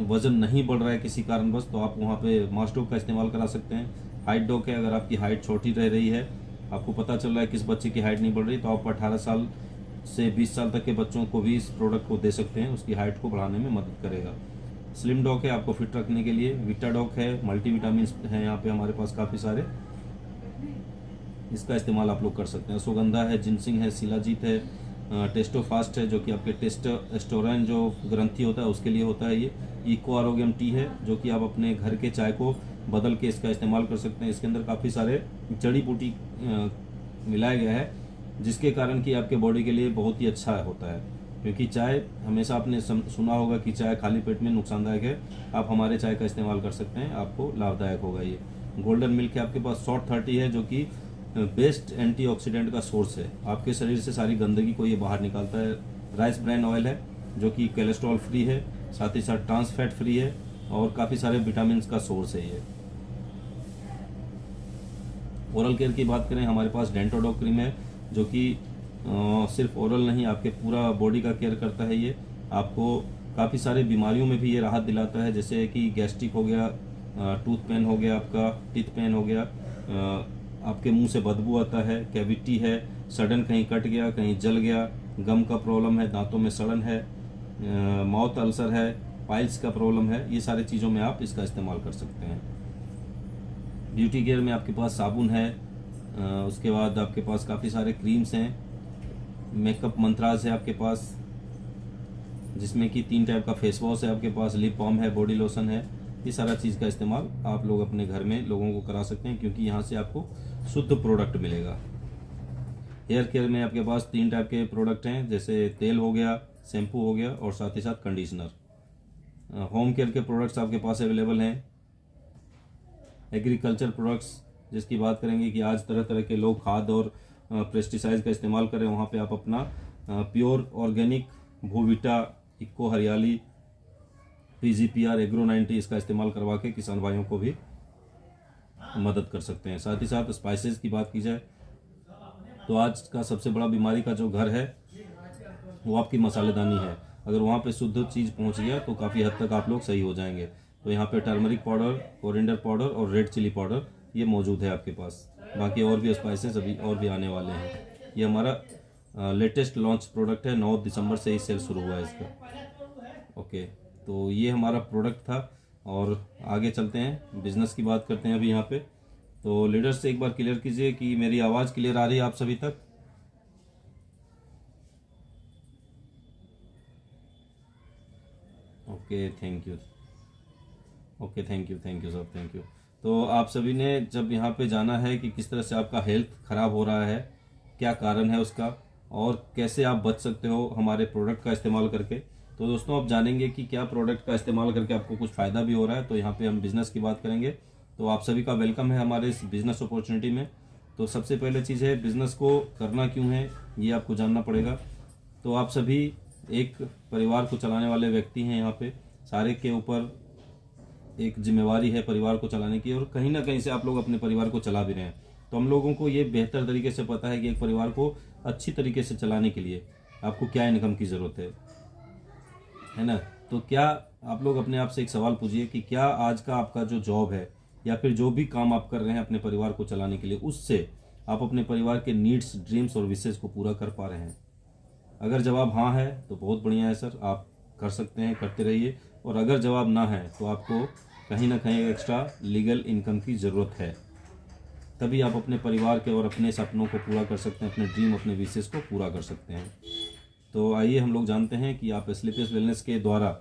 वजन नहीं बढ़ रहा है किसी कारणवश, तो आप वहाँ पे मास डॉग का इस्तेमाल करा सकते हैं। हाइट डॉग है, अगर आपकी हाइट छोटी रह रही है, आपको पता चल रहा है किस बच्चे की हाइट नहीं बढ़ रही, तो आप 18 साल से 20 साल तक के बच्चों को भी इस प्रोडक्ट को दे सकते हैं, उसकी हाइट को बढ़ाने में मदद करेगा। स्लिम डॉग है आपको फिट रखने के लिए। विटा डॉग है, मल्टीविटामिन है यहाँ पे हमारे पास काफ़ी सारे, इसका इस्तेमाल आप लोग कर सकते हैं। सुगंधा है, जिनसिंग है, शिलाजीत है, टेस्टोफास्ट है जो कि आपके टेस्टोस्टेरोन जो ग्रंथि होता है उसके लिए होता है। ये इको आरोग्यम टी है जो कि आप अपने घर के चाय को बदल के इसका इस्तेमाल कर सकते हैं। इसके अंदर काफ़ी सारे जड़ी बूटी मिलाया गया है, जिसके कारण कि आपके बॉडी के लिए बहुत ही अच्छा होता है। क्योंकि चाय हमेशा आपने सुना होगा कि चाय खाली पेट में नुकसानदायक है, आप हमारे चाय का इस्तेमाल कर सकते हैं, आपको लाभदायक होगा। ये गोल्डन मिल्क है आपके पास, शॉर्ट 30 है जो कि बेस्ट एंटीऑक्सीडेंट का सोर्स है, आपके शरीर से सारी गंदगी को ये बाहर निकालता है। राइस ब्रान ऑयल है जो कि कोलेस्ट्रॉल फ्री है, साथ ही साथ ट्रांस फैट फ्री है और काफ़ी सारे विटामिन का सोर्स है ये। ओरल केयर की बात करें, हमारे पास डेंटोडॉक क्रीम है जो कि सिर्फ ओरल नहीं आपके पूरा बॉडी का केयर करता है। ये आपको काफ़ी सारे बीमारियों में भी ये राहत दिलाता है, जैसे कि गैस्ट्रिक हो गया, टूथ पेन हो गया, आपका टीथ पेन हो गया, आपके मुंह से बदबू आता है, कैविटी है, सडन कहीं कट गया, कहीं जल गया, गम का प्रॉब्लम है, दांतों में सड़न है, माउथ अल्सर है, पाइल्स का प्रॉब्लम है, ये सारी चीज़ों में आप इसका इस्तेमाल कर सकते हैं। ब्यूटी केयर में आपके पास साबुन है, उसके बाद आपके पास काफ़ी सारे क्रीम्स हैं, मेकअप मंत्रास है आपके पास, जिसमें कि 3 टाइप का फेस वॉश है आपके पास, लिप बाम है, बॉडी लोशन है। ये सारा चीज़ का इस्तेमाल आप लोग अपने घर में लोगों को करा सकते हैं, क्योंकि यहाँ से आपको शुद्ध प्रोडक्ट मिलेगा। हेयर केयर में आपके पास 3 टाइप के प्रोडक्ट हैं, जैसे तेल हो गया, शैम्पू हो गया और साथ ही साथ कंडीशनर। होम केयर के प्रोडक्ट्स आपके पास अवेलेबल हैं। एग्रीकल्चर प्रोडक्ट्स जिसकी बात करेंगे कि आज तरह तरह के लोग खाद और पेस्टिसाइड का इस्तेमाल करें, वहाँ पे आप अपना प्योर ऑर्गेनिक भूविटा, इको हरियाली, PGPR, एग्रो 90 इसका इस्तेमाल करवा के किसान भाइयों को भी मदद कर सकते हैं। साथ ही साथ स्पाइसेस की बात की जाए तो आज का सबसे बड़ा बीमारी का जो घर है वो आपकी मसालेदानी है। अगर वहाँ पे शुद्ध चीज़ पहुँच गया तो काफ़ी हद तक आप लोग सही हो जाएंगे। तो यहाँ पे टर्मरिक पाउडर, कोरिएंडर पाउडर और रेड चिली पाउडर ये मौजूद है आपके पास। बाकी और भी स्पाइसेस अभी और भी आने वाले हैं। ये हमारा लेटेस्ट लॉन्च प्रोडक्ट है, 9 दिसंबर से ही सेल शुरू हुआ है इसका। ओके, तो ये हमारा प्रोडक्ट था और आगे चलते हैं, बिजनेस की बात करते हैं अभी यहाँ पे। तो लीडर्स से एक बार क्लियर कीजिए कि मेरी आवाज़ क्लियर आ रही है आप सभी तक? Okay, thank you. Okay, thank you sir, thank you. तो आप सभी ने जब यहाँ पे जाना है कि किस तरह से आपका हेल्थ ख़राब हो रहा है, क्या कारण है उसका और कैसे आप बच सकते हो हमारे प्रोडक्ट का इस्तेमाल करके। तो दोस्तों आप जानेंगे कि क्या प्रोडक्ट का इस्तेमाल करके आपको कुछ फ़ायदा भी हो रहा है। तो यहाँ पे हम बिज़नेस की बात करेंगे। तो आप सभी का वेलकम है हमारे इस बिज़नेस अपॉर्चुनिटी में। तो सबसे पहले चीज़ है, बिज़नेस को करना क्यों है ये आपको जानना पड़ेगा। तो आप सभी एक परिवार को चलाने वाले व्यक्ति हैं, यहाँ पे सारे के ऊपर एक जिम्मेवारी है परिवार को चलाने की, और कहीं ना कहीं से आप लोग अपने परिवार को चला भी रहे हैं। तो हम लोगों को ये बेहतर तरीके से पता है कि एक परिवार को अच्छी तरीके से चलाने के लिए आपको क्या इनकम की ज़रूरत है ना। तो क्या आप लोग अपने आप से एक सवाल पूछिए कि क्या आज का आपका जो जॉब है या फिर जो भी काम आप कर रहे हैं अपने परिवार को चलाने के लिए, उससे आप अपने परिवार के नीड्स, ड्रीम्स और विशेष को पूरा कर पा रहे हैं। अगर जवाब हाँ है तो बहुत बढ़िया है सर, आप कर सकते हैं, करते रहिए। और अगर जवाब ना है तो आपको कहीं ना कहीं एक्स्ट्रा लीगल इनकम की ज़रूरत है, तभी आप अपने परिवार के और अपने सपनों को पूरा कर सकते हैं, अपने ड्रीम, अपने विशेष को पूरा कर सकते हैं। तो आइए हम लोग जानते हैं कि आप स्लीपियस वेलनेस के द्वारा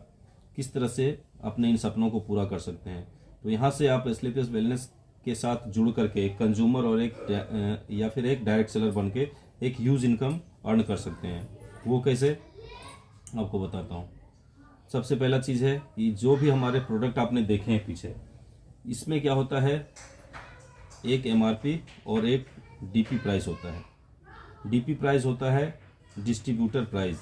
किस तरह से अपने इन सपनों को पूरा कर सकते हैं। तो यहाँ से आप स्लीपियस वेलनेस के साथ जुड़ करके एक कंज्यूमर और एक या फिर एक डायरेक्ट सेलर बन के एक ह्यूज इनकम अर्न कर सकते हैं। वो कैसे, आपको बताता हूँ। सबसे पहला चीज़ है कि जो भी हमारे प्रोडक्ट आपने देखे हैं पीछे, इसमें क्या होता है, एक एमआरपी और एक डीपी प्राइस होता है। डीपी प्राइस होता है डिस्ट्रीब्यूटर प्राइस,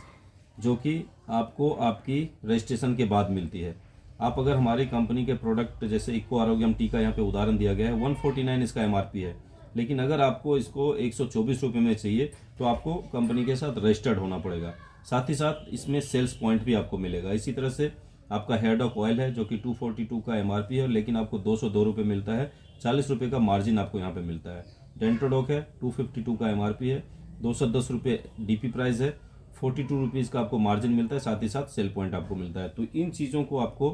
जो कि आपको आपकी रजिस्ट्रेशन के बाद मिलती है। आप अगर हमारी कंपनी के प्रोडक्ट जैसे इको आरोग्यम टी का यहाँ पे उदाहरण दिया गया है, 149 इसका एमआरपी है, लेकिन अगर आपको इसको 124 रुपये में चाहिए तो आपको कंपनी के साथ रजिस्टर्ड होना पड़ेगा। साथ ही साथ इसमें सेल्स पॉइंट भी आपको मिलेगा। इसी तरह से आपका हेयर डॉक ऑयल है जो कि 242 का एमआरपी है, लेकिन आपको 202 रुपये मिलता है, 40 रुपये का मार्जिन आपको यहाँ पे मिलता है। डेंटोडॉक है 252 का एमआरपी है, 210 रुपये डीपी प्राइस है, 42 रुपीज़ का आपको मार्जिन मिलता है, साथ ही साथ सेल पॉइंट आपको मिलता है। तो इन चीज़ों को आपको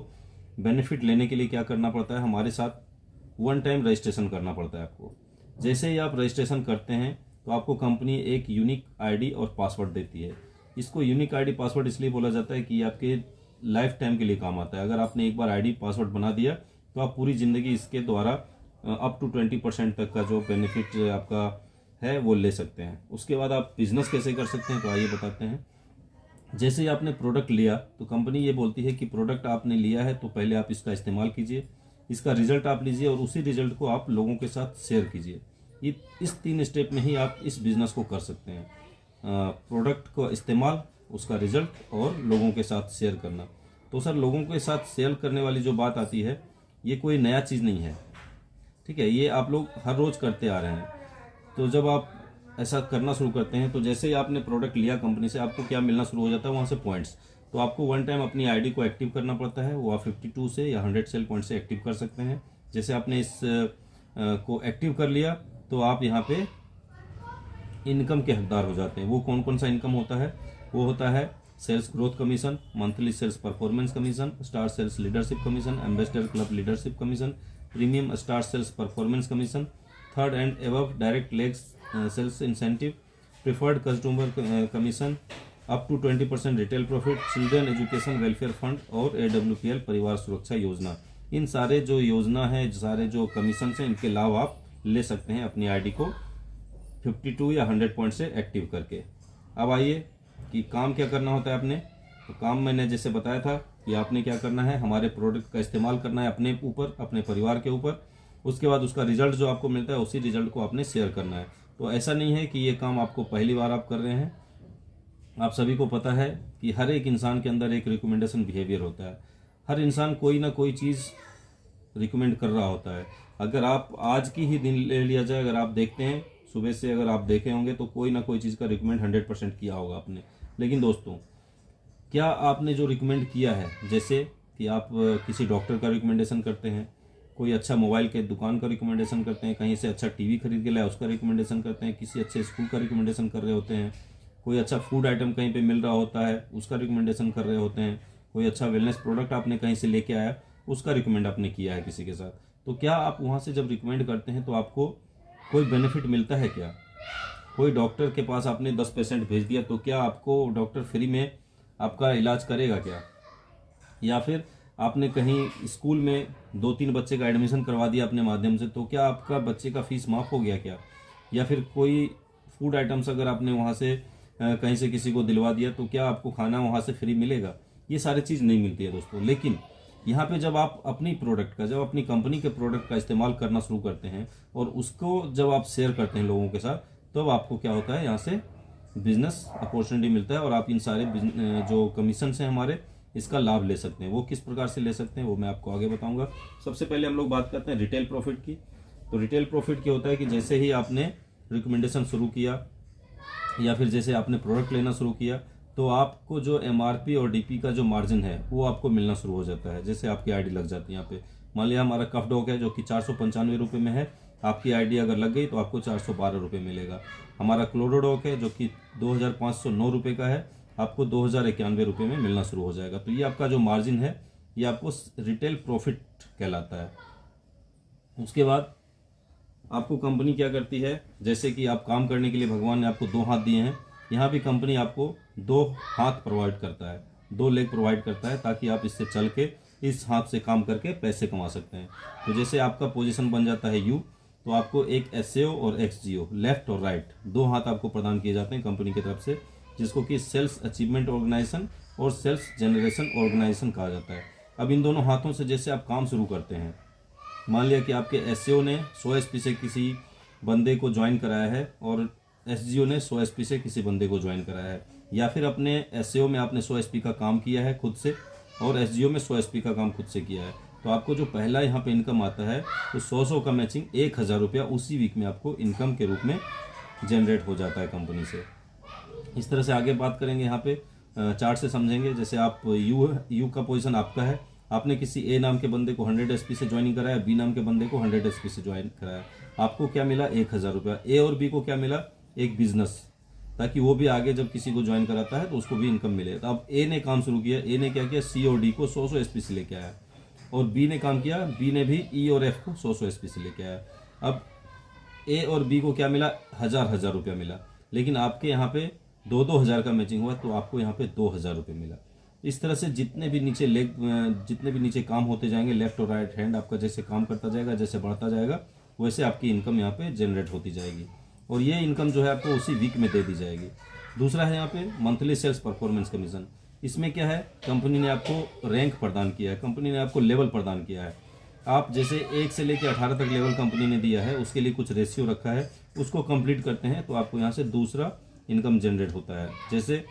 बेनिफिट लेने के लिए क्या करना पड़ता है, हमारे साथ वन टाइम रजिस्ट्रेशन करना पड़ता है आपको। जैसे ही आप रजिस्ट्रेशन करते हैं तो आपको कंपनी एक यूनिक आईडी और पासवर्ड देती है। इसको यूनिक आईडी पासवर्ड इसलिए बोला जाता है कि ये आपके लाइफ टाइम के लिए काम आता है। अगर आपने एक बार आईडी पासवर्ड बना दिया तो आप पूरी ज़िंदगी इसके द्वारा अप टू 20% तक का जो बेनिफिट आपका है वो ले सकते हैं। उसके बाद आप बिजनेस कैसे कर सकते हैं, तो आइए बताते हैं। जैसे ही आपने प्रोडक्ट लिया तो कंपनी ये बोलती है कि प्रोडक्ट आपने लिया है तो पहले आप इसका इस्तेमाल कीजिए, इसका रिजल्ट आप लीजिए और उसी रिजल्ट को आप लोगों के साथ शेयर कीजिए। ये इस 3 स्टेप में ही आप इस बिज़नेस को कर सकते हैं। प्रोडक्ट का इस्तेमाल, उसका रिजल्ट और लोगों के साथ शेयर करना। तो सर, लोगों के साथ शेयर करने वाली जो बात आती है, ये कोई नया चीज़ नहीं है, ठीक है, ये आप लोग हर रोज़ करते आ रहे हैं। तो जब आप ऐसा करना शुरू करते हैं तो जैसे ही आपने प्रोडक्ट लिया कंपनी से, आपको क्या मिलना शुरू हो जाता है, वहाँ से पॉइंट्स। तो आपको वन टाइम अपनी आईडी को एक्टिव करना पड़ता है, वो आप 52 से या 100 सेल पॉइंट से एक्टिव कर सकते हैं। जैसे आपने इस को एक्टिव कर लिया तो आप यहाँ पे इनकम के हकदार हो जाते हैं। वो कौन कौन सा इनकम होता है, वो होता है sales growth commission, monthly sales performance commission, star sales leadership commission, ambassador club leadership commission, premium star sales performance commission, third and above direct legs sales incentive, preferred customer commission, up to 20% retail profit, children education welfare fund और AWPL परिवार सुरक्षा योजना। इन सारे जो योजना है, सारे जो कमीशन हैं, इनके लाभ आप ले सकते हैं अपनी आईडी को 52 या 100 पॉइंट से एक्टिव करके। अब आइए कि काम क्या करना होता है आपने। तो काम मैंने जैसे बताया था कि आपने क्या करना है, हमारे प्रोडक्ट का इस्तेमाल करना है अपने ऊपर, अपने परिवार के ऊपर। उसके बाद उसका रिजल्ट जो आपको मिलता है, उसी रिजल्ट को आपने शेयर करना है। तो ऐसा नहीं है कि ये काम आपको पहली बार आप कर रहे हैं। आप सभी को पता है कि हर एक इंसान के अंदर एक रिकमेंडेशन बिहेवियर होता है। हर इंसान कोई ना कोई चीज़ रिकमेंड कर रहा होता है। अगर आप आज की ही दिन ले लिया जाए, अगर आप देखते हैं सुबह से, अगर आप देखे होंगे तो कोई ना कोई चीज़ का रिकमेंड 100% किया होगा आपने। लेकिन दोस्तों, क्या आपने जो रिकमेंड किया है, जैसे कि आप किसी डॉक्टर का रिकमेंडेशन करते हैं, कोई अच्छा मोबाइल के दुकान का रिकमेंडेशन करते हैं, कहीं से अच्छा टीवी खरीद के लाए उसका रिकमेंडेशन करते हैं, किसी अच्छे स्कूल का रिकमेंडेशन कर रहे होते हैं, कोई अच्छा फूड आइटम कहीं पे मिल रहा होता है उसका रिकमेंडेशन कर रहे होते हैं, कोई अच्छा वेलनेस प्रोडक्ट आपने कहीं से लेके आया उसका रिकमेंड आपने किया है किसी के साथ। तो क्या आप वहाँ से जब रिकमेंड करते हैं तो आपको कोई बेनिफिट मिलता है क्या? कोई डॉक्टर के पास आपने 10 पेशेंट भेज दिया तो क्या आपको डॉक्टर फ्री में आपका इलाज करेगा क्या? या फिर आपने कहीं स्कूल में 2-3 बच्चे का एडमिशन करवा दिया अपने माध्यम से, तो क्या आपका बच्चे का फीस माफ़ हो गया क्या? या फिर कोई फूड आइटम्स अगर आपने वहाँ से कहीं से किसी को दिलवा दिया तो क्या आपको खाना वहाँ से फ्री मिलेगा? ये सारी चीज़ नहीं मिलती है दोस्तों। लेकिन यहाँ पे जब आप अपनी प्रोडक्ट का, जब अपनी कंपनी के प्रोडक्ट का इस्तेमाल करना शुरू करते हैं और उसको जब आप शेयर करते हैं लोगों के साथ, तब आपको क्या होता है, यहाँ से बिजनेस अपॉर्चुनिटी मिलता है और आप इन सारे जो कमीशन हैं हमारे, इसका लाभ ले सकते हैं। वो किस प्रकार से ले सकते हैं वो मैं आपको आगे बताऊंगा। सबसे पहले हम लोग बात करते हैं रिटेल प्रॉफिट की। तो रिटेल प्रॉफिट क्या होता है कि जैसे ही आपने रिकमेंडेशन शुरू किया या फिर जैसे आपने प्रोडक्ट लेना शुरू किया तो आपको जो MRP और DP का जो मार्जिन है वो आपको मिलना शुरू हो जाता है। जैसे आपकी आईडी लग जाती है यहाँ पे, मान लिया हमारा कफ डॉग है जो कि 495 रुपये में है, आपकी आईडी अगर लग गई तो आपको 412 रुपये मिलेगा। हमारा क्लोरोडॉक है जो कि 2509 रुपये का है, आपको 2091 रुपये में मिलना शुरू हो जाएगा। तो ये आपका जो मार्जिन है ये आपको रिटेल प्रॉफिट कहलाता है। उसके बाद आपको कंपनी क्या करती है, जैसे कि आप काम करने के लिए भगवान ने आपको 2 हाथ दिए हैं, यहाँ भी कंपनी आपको 2 हाथ प्रोवाइड करता है, 2 लेग प्रोवाइड करता है, ताकि आप इससे चल के इस हाथ से काम करके पैसे कमा सकते हैं। तो जैसे आपका पोजीशन बन जाता है यू, तो आपको एक SAO और XGO, लेफ्ट और राइट, 2 हाथ आपको प्रदान किए जाते हैं कंपनी की तरफ से, जिसको कि सेल्स अचीवमेंट ऑर्गेनाइजेशन और सेल्स जनरेशन ऑर्गेनाइजेशन कहा जाता है। अब इन दोनों हाथों से जैसे आप काम शुरू करते हैं, मान लिया कि आपके SAO ने 100 SP से किसी बंदे को ज्वाइन कराया है और SGO ने 100 SP से किसी बंदे को ज्वाइन कराया है, या फिर अपने SAO में आपने 100 SP का काम किया है खुद से और SGO में 100 SP का काम खुद से किया है, तो आपको जो पहला यहाँ पे इनकम आता है तो 100 का मैचिंग 1000 रुपया उसी वीक में आपको इनकम के रूप में जनरेट हो जाता है कंपनी से। इस तरह से आगे बात करेंगे, यहाँ पे चार्ट से समझेंगे। जैसे आप यू का पोजीशन आपका है, आपने किसी A नाम के बंदे को 100 SP से ज्वाइनिंग कराया, B नाम के बंदे को 100 SP से ज्वाइन कराया, आपको क्या मिला 1000 रुपया। A और B को क्या मिला, एक बिजनेस, ताकि वो भी आगे जब किसी को ज्वाइन कराता है तो उसको भी इनकम मिले। तो अब A ने काम शुरू किया, A ने क्या किया, C और D को 100 SP से लेके आया, और B ने काम किया, B ने भी E और F को 100 SP से लेके आया। अब A और B को क्या मिला, 1000 रुपया मिला, लेकिन आपके यहाँ पे 2-2000 का मैचिंग हुआ तो आपको यहाँ पे 2000 रुपये मिला। इस तरह से जितने भी नीचे काम होते जाएंगे, लेफ्ट और राइट हैंड आपका जैसे काम करता जाएगा, जैसे बढ़ता जाएगा, वैसे आपकी इनकम यहाँ पे जनरेट होती जाएगी, और ये इनकम जो है आपको उसी वीक में दे दी जाएगी। दूसरा है यहाँ पे मंथली सेल्स परफॉर्मेंस कमीशन। इसमें क्या है, कंपनी ने आपको रैंक प्रदान किया है, कंपनी ने आपको लेवल प्रदान किया है। आप जैसे 1 से लेकर 18 तक लेवल कंपनी ने दिया है, उसके लिए कुछ रेशियो रखा है, उसको कंप्लीट करते हैं तो आपको यहाँ से दूसरा इनकम जनरेट होता है। जैसे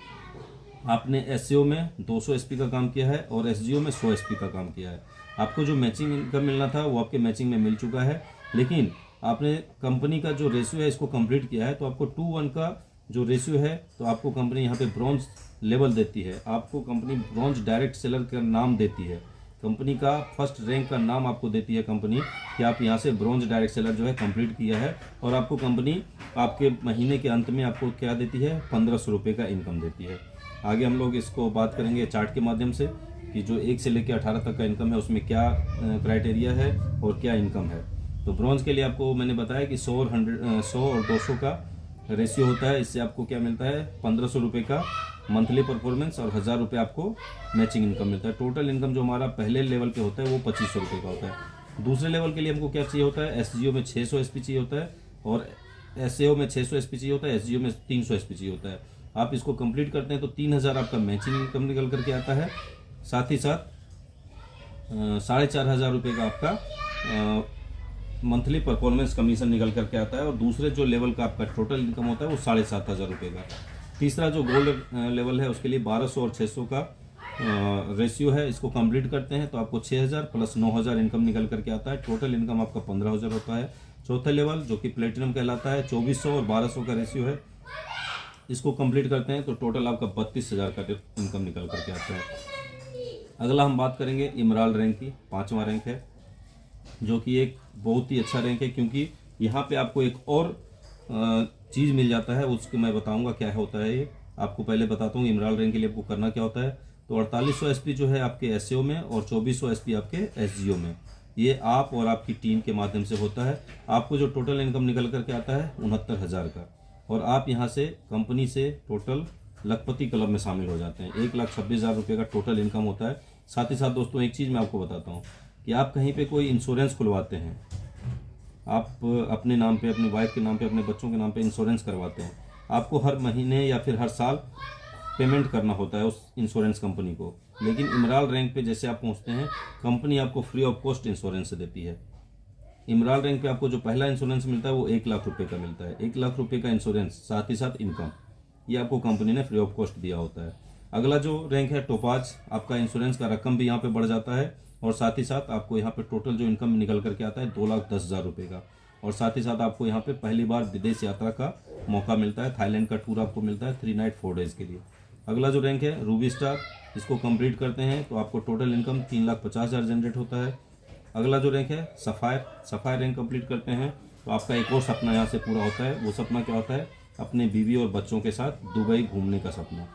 आपने SAO में 200 SP का काम किया है और SGO में 100 SP का काम किया है, आपको जो मैचिंग इनकम मिलना था वो आपके मैचिंग में मिल चुका है, लेकिन आपने कंपनी का जो रेशियो है इसको कंप्लीट किया है, तो आपको 2:1 का जो रेशियो है तो आपको कंपनी यहाँ पे ब्रॉन्ज लेवल देती है, आपको कंपनी ब्रॉन्ज डायरेक्ट सेलर का नाम देती है, कंपनी का फर्स्ट रैंक का नाम आपको देती है कंपनी कि आप यहाँ से ब्रॉन्ज डायरेक्ट सेलर जो है कंप्लीट किया है, और आपको कंपनी आपके महीने के अंत में आपको क्या देती है, 1500 रुपये का इनकम देती है। आगे हम लोग इसको बात करेंगे चार्ट के माध्यम से कि जो 1 से लेकर 18 तक का इनकम है उसमें क्या क्राइटेरिया है और क्या इनकम है। तो ब्रॉन्ज के लिए आपको मैंने बताया कि 100 और 200 का रेशियो होता है, इससे आपको क्या मिलता है, 1500 रुपये का मंथली परफॉर्मेंस और 1000 रुपये आपको मैचिंग इनकम मिलता है। टोटल इनकम जो हमारा पहले लेवल पे होता है वो 2500 रुपये का होता है। दूसरे लेवल के लिए हमको क्या चाहिए होता है, SGO में 600 SP चाहिए होता है, और SAO में 600 SP चाहिए होता है, SGO में 300 SP चाहिए होता है। आप इसको कंप्लीट करते हैं तो 3000 आपका मैचिंग इनकम निकल करके आता है, साथ ही साथ 4500 रुपये का आपका मंथली परफॉर्मेंस कमीशन निकल करके आता है, और दूसरे जो लेवल का आपका टोटल इनकम होता है वो 7500 रुपये का। तीसरा जो गोल्ड लेवल है उसके लिए 1200 और 600 का रेशियो है, इसको कंप्लीट करते हैं तो आपको 6000 प्लस 9000 इनकम निकल करके आता है, टोटल इनकम आपका 15000 होता है। चौथा लेवल जो कि प्लेटिनम कहलाता है, 2400 और 1200 का रेशियो है, इसको कंप्लीट करते हैं तो टोटल आपका 32000 का इनकम निकल करके आता है। अगला हम बात करेंगे इमराल रैंक की, 5वां रैंक है, जो कि एक बहुत ही अच्छा रैंक है, क्योंकि यहाँ पे आपको एक और चीज़ मिल जाता है, उसको मैं बताऊंगा क्या होता है ये। आपको पहले बताता हूँ इमराल रैंक के लिए आपको करना क्या होता है। तो 4800 SP जो है आपके SAO में और 2400 SP आपके SGO में, ये आप और आपकी टीम के माध्यम से होता है। आपको जो टोटल इनकम निकल करके आता है 69,000 का, और आप यहाँ से कंपनी से टोटल लखपति क्लब में शामिल हो जाते हैं। 1,26,000 रुपये का टोटल इनकम होता है। साथ ही साथ दोस्तों एक चीज़ मैं आपको बताता हूँ कि आप कहीं पे कोई इंश्योरेंस खुलवाते हैं, आप अपने नाम पे, अपनी वाइफ के नाम पे, अपने बच्चों के नाम पे इंश्योरेंस करवाते हैं, आपको हर महीने या फिर हर साल पेमेंट करना होता है उस इंश्योरेंस कंपनी को। लेकिन इमराल रैंक पे जैसे आप पहुंचते हैं, कंपनी आपको फ्री ऑफ कॉस्ट इंश्योरेंस देती है। इमराल रैंक पे आपको जो पहला इंश्योरेंस मिलता है वो 1 लाख रुपये का मिलता है। 1 लाख रुपये का इंश्योरेंस, साथ ही साथ इनकम, ये आपको कंपनी ने फ्री ऑफ कॉस्ट दिया होता है। अगला जो रैंक है टोपाज, आपका इंश्योरेंस का रकम भी यहाँ पे बढ़ जाता है, और साथ ही साथ आपको यहाँ पे टोटल जो इनकम निकल करके आता है 2,10,000 रुपये का, और साथ ही साथ आपको यहाँ पे पहली बार विदेश यात्रा का मौका मिलता है। थाईलैंड का टूर आपको मिलता है 3 नाइट 4 डेज के लिए। अगला जो रैंक है रूबी स्टार, इसको कंप्लीट करते हैं तो आपको टोटल इनकम 3,50,000 जनरेट होता है। अगला जो रैंक है सफ़ायर, सफ़ायर रैंक कंप्लीट करते हैं तो आपका एक और सपना यहाँ से पूरा होता है। वो सपना क्या होता है? अपने बीवी और बच्चों के साथ दुबई घूमने का सपना।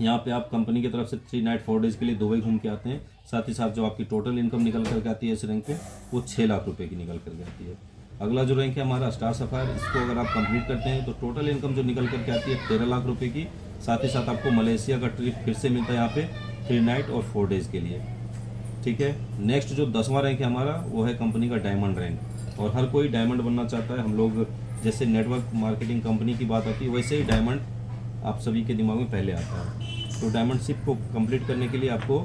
यहाँ पे आप कंपनी की तरफ से 3 नाइट 4 डेज़ के लिए दुबई घूम के आते हैं। साथ ही साथ जो आपकी टोटल इनकम निकल करके आती है इस रैंक पे, वो 6 लाख रुपए की निकल करके आती है। अगला जो रैंक है हमारा स्टार सफ़ायर, इसको अगर आप कंप्लीट करते हैं तो टोटल इनकम जो निकल करके आती है 13 लाख रुपए की। साथ ही साथ आपको मलेशिया का ट्रिप फिर से मिलता है यहाँ पे 3 नाइट और 4 डेज़ के लिए। ठीक है, नेक्स्ट जो 10वां रैंक है हमारा, वो है कंपनी का डायमंड रैंक। और हर कोई डायमंड बनना चाहता है। हम लोग जैसे नेटवर्क मार्केटिंग कंपनी की बात आती है, वैसे ही डायमंड आप सभी के दिमाग में पहले आता है। तो डायमंडशिप को कंप्लीट करने के लिए आपको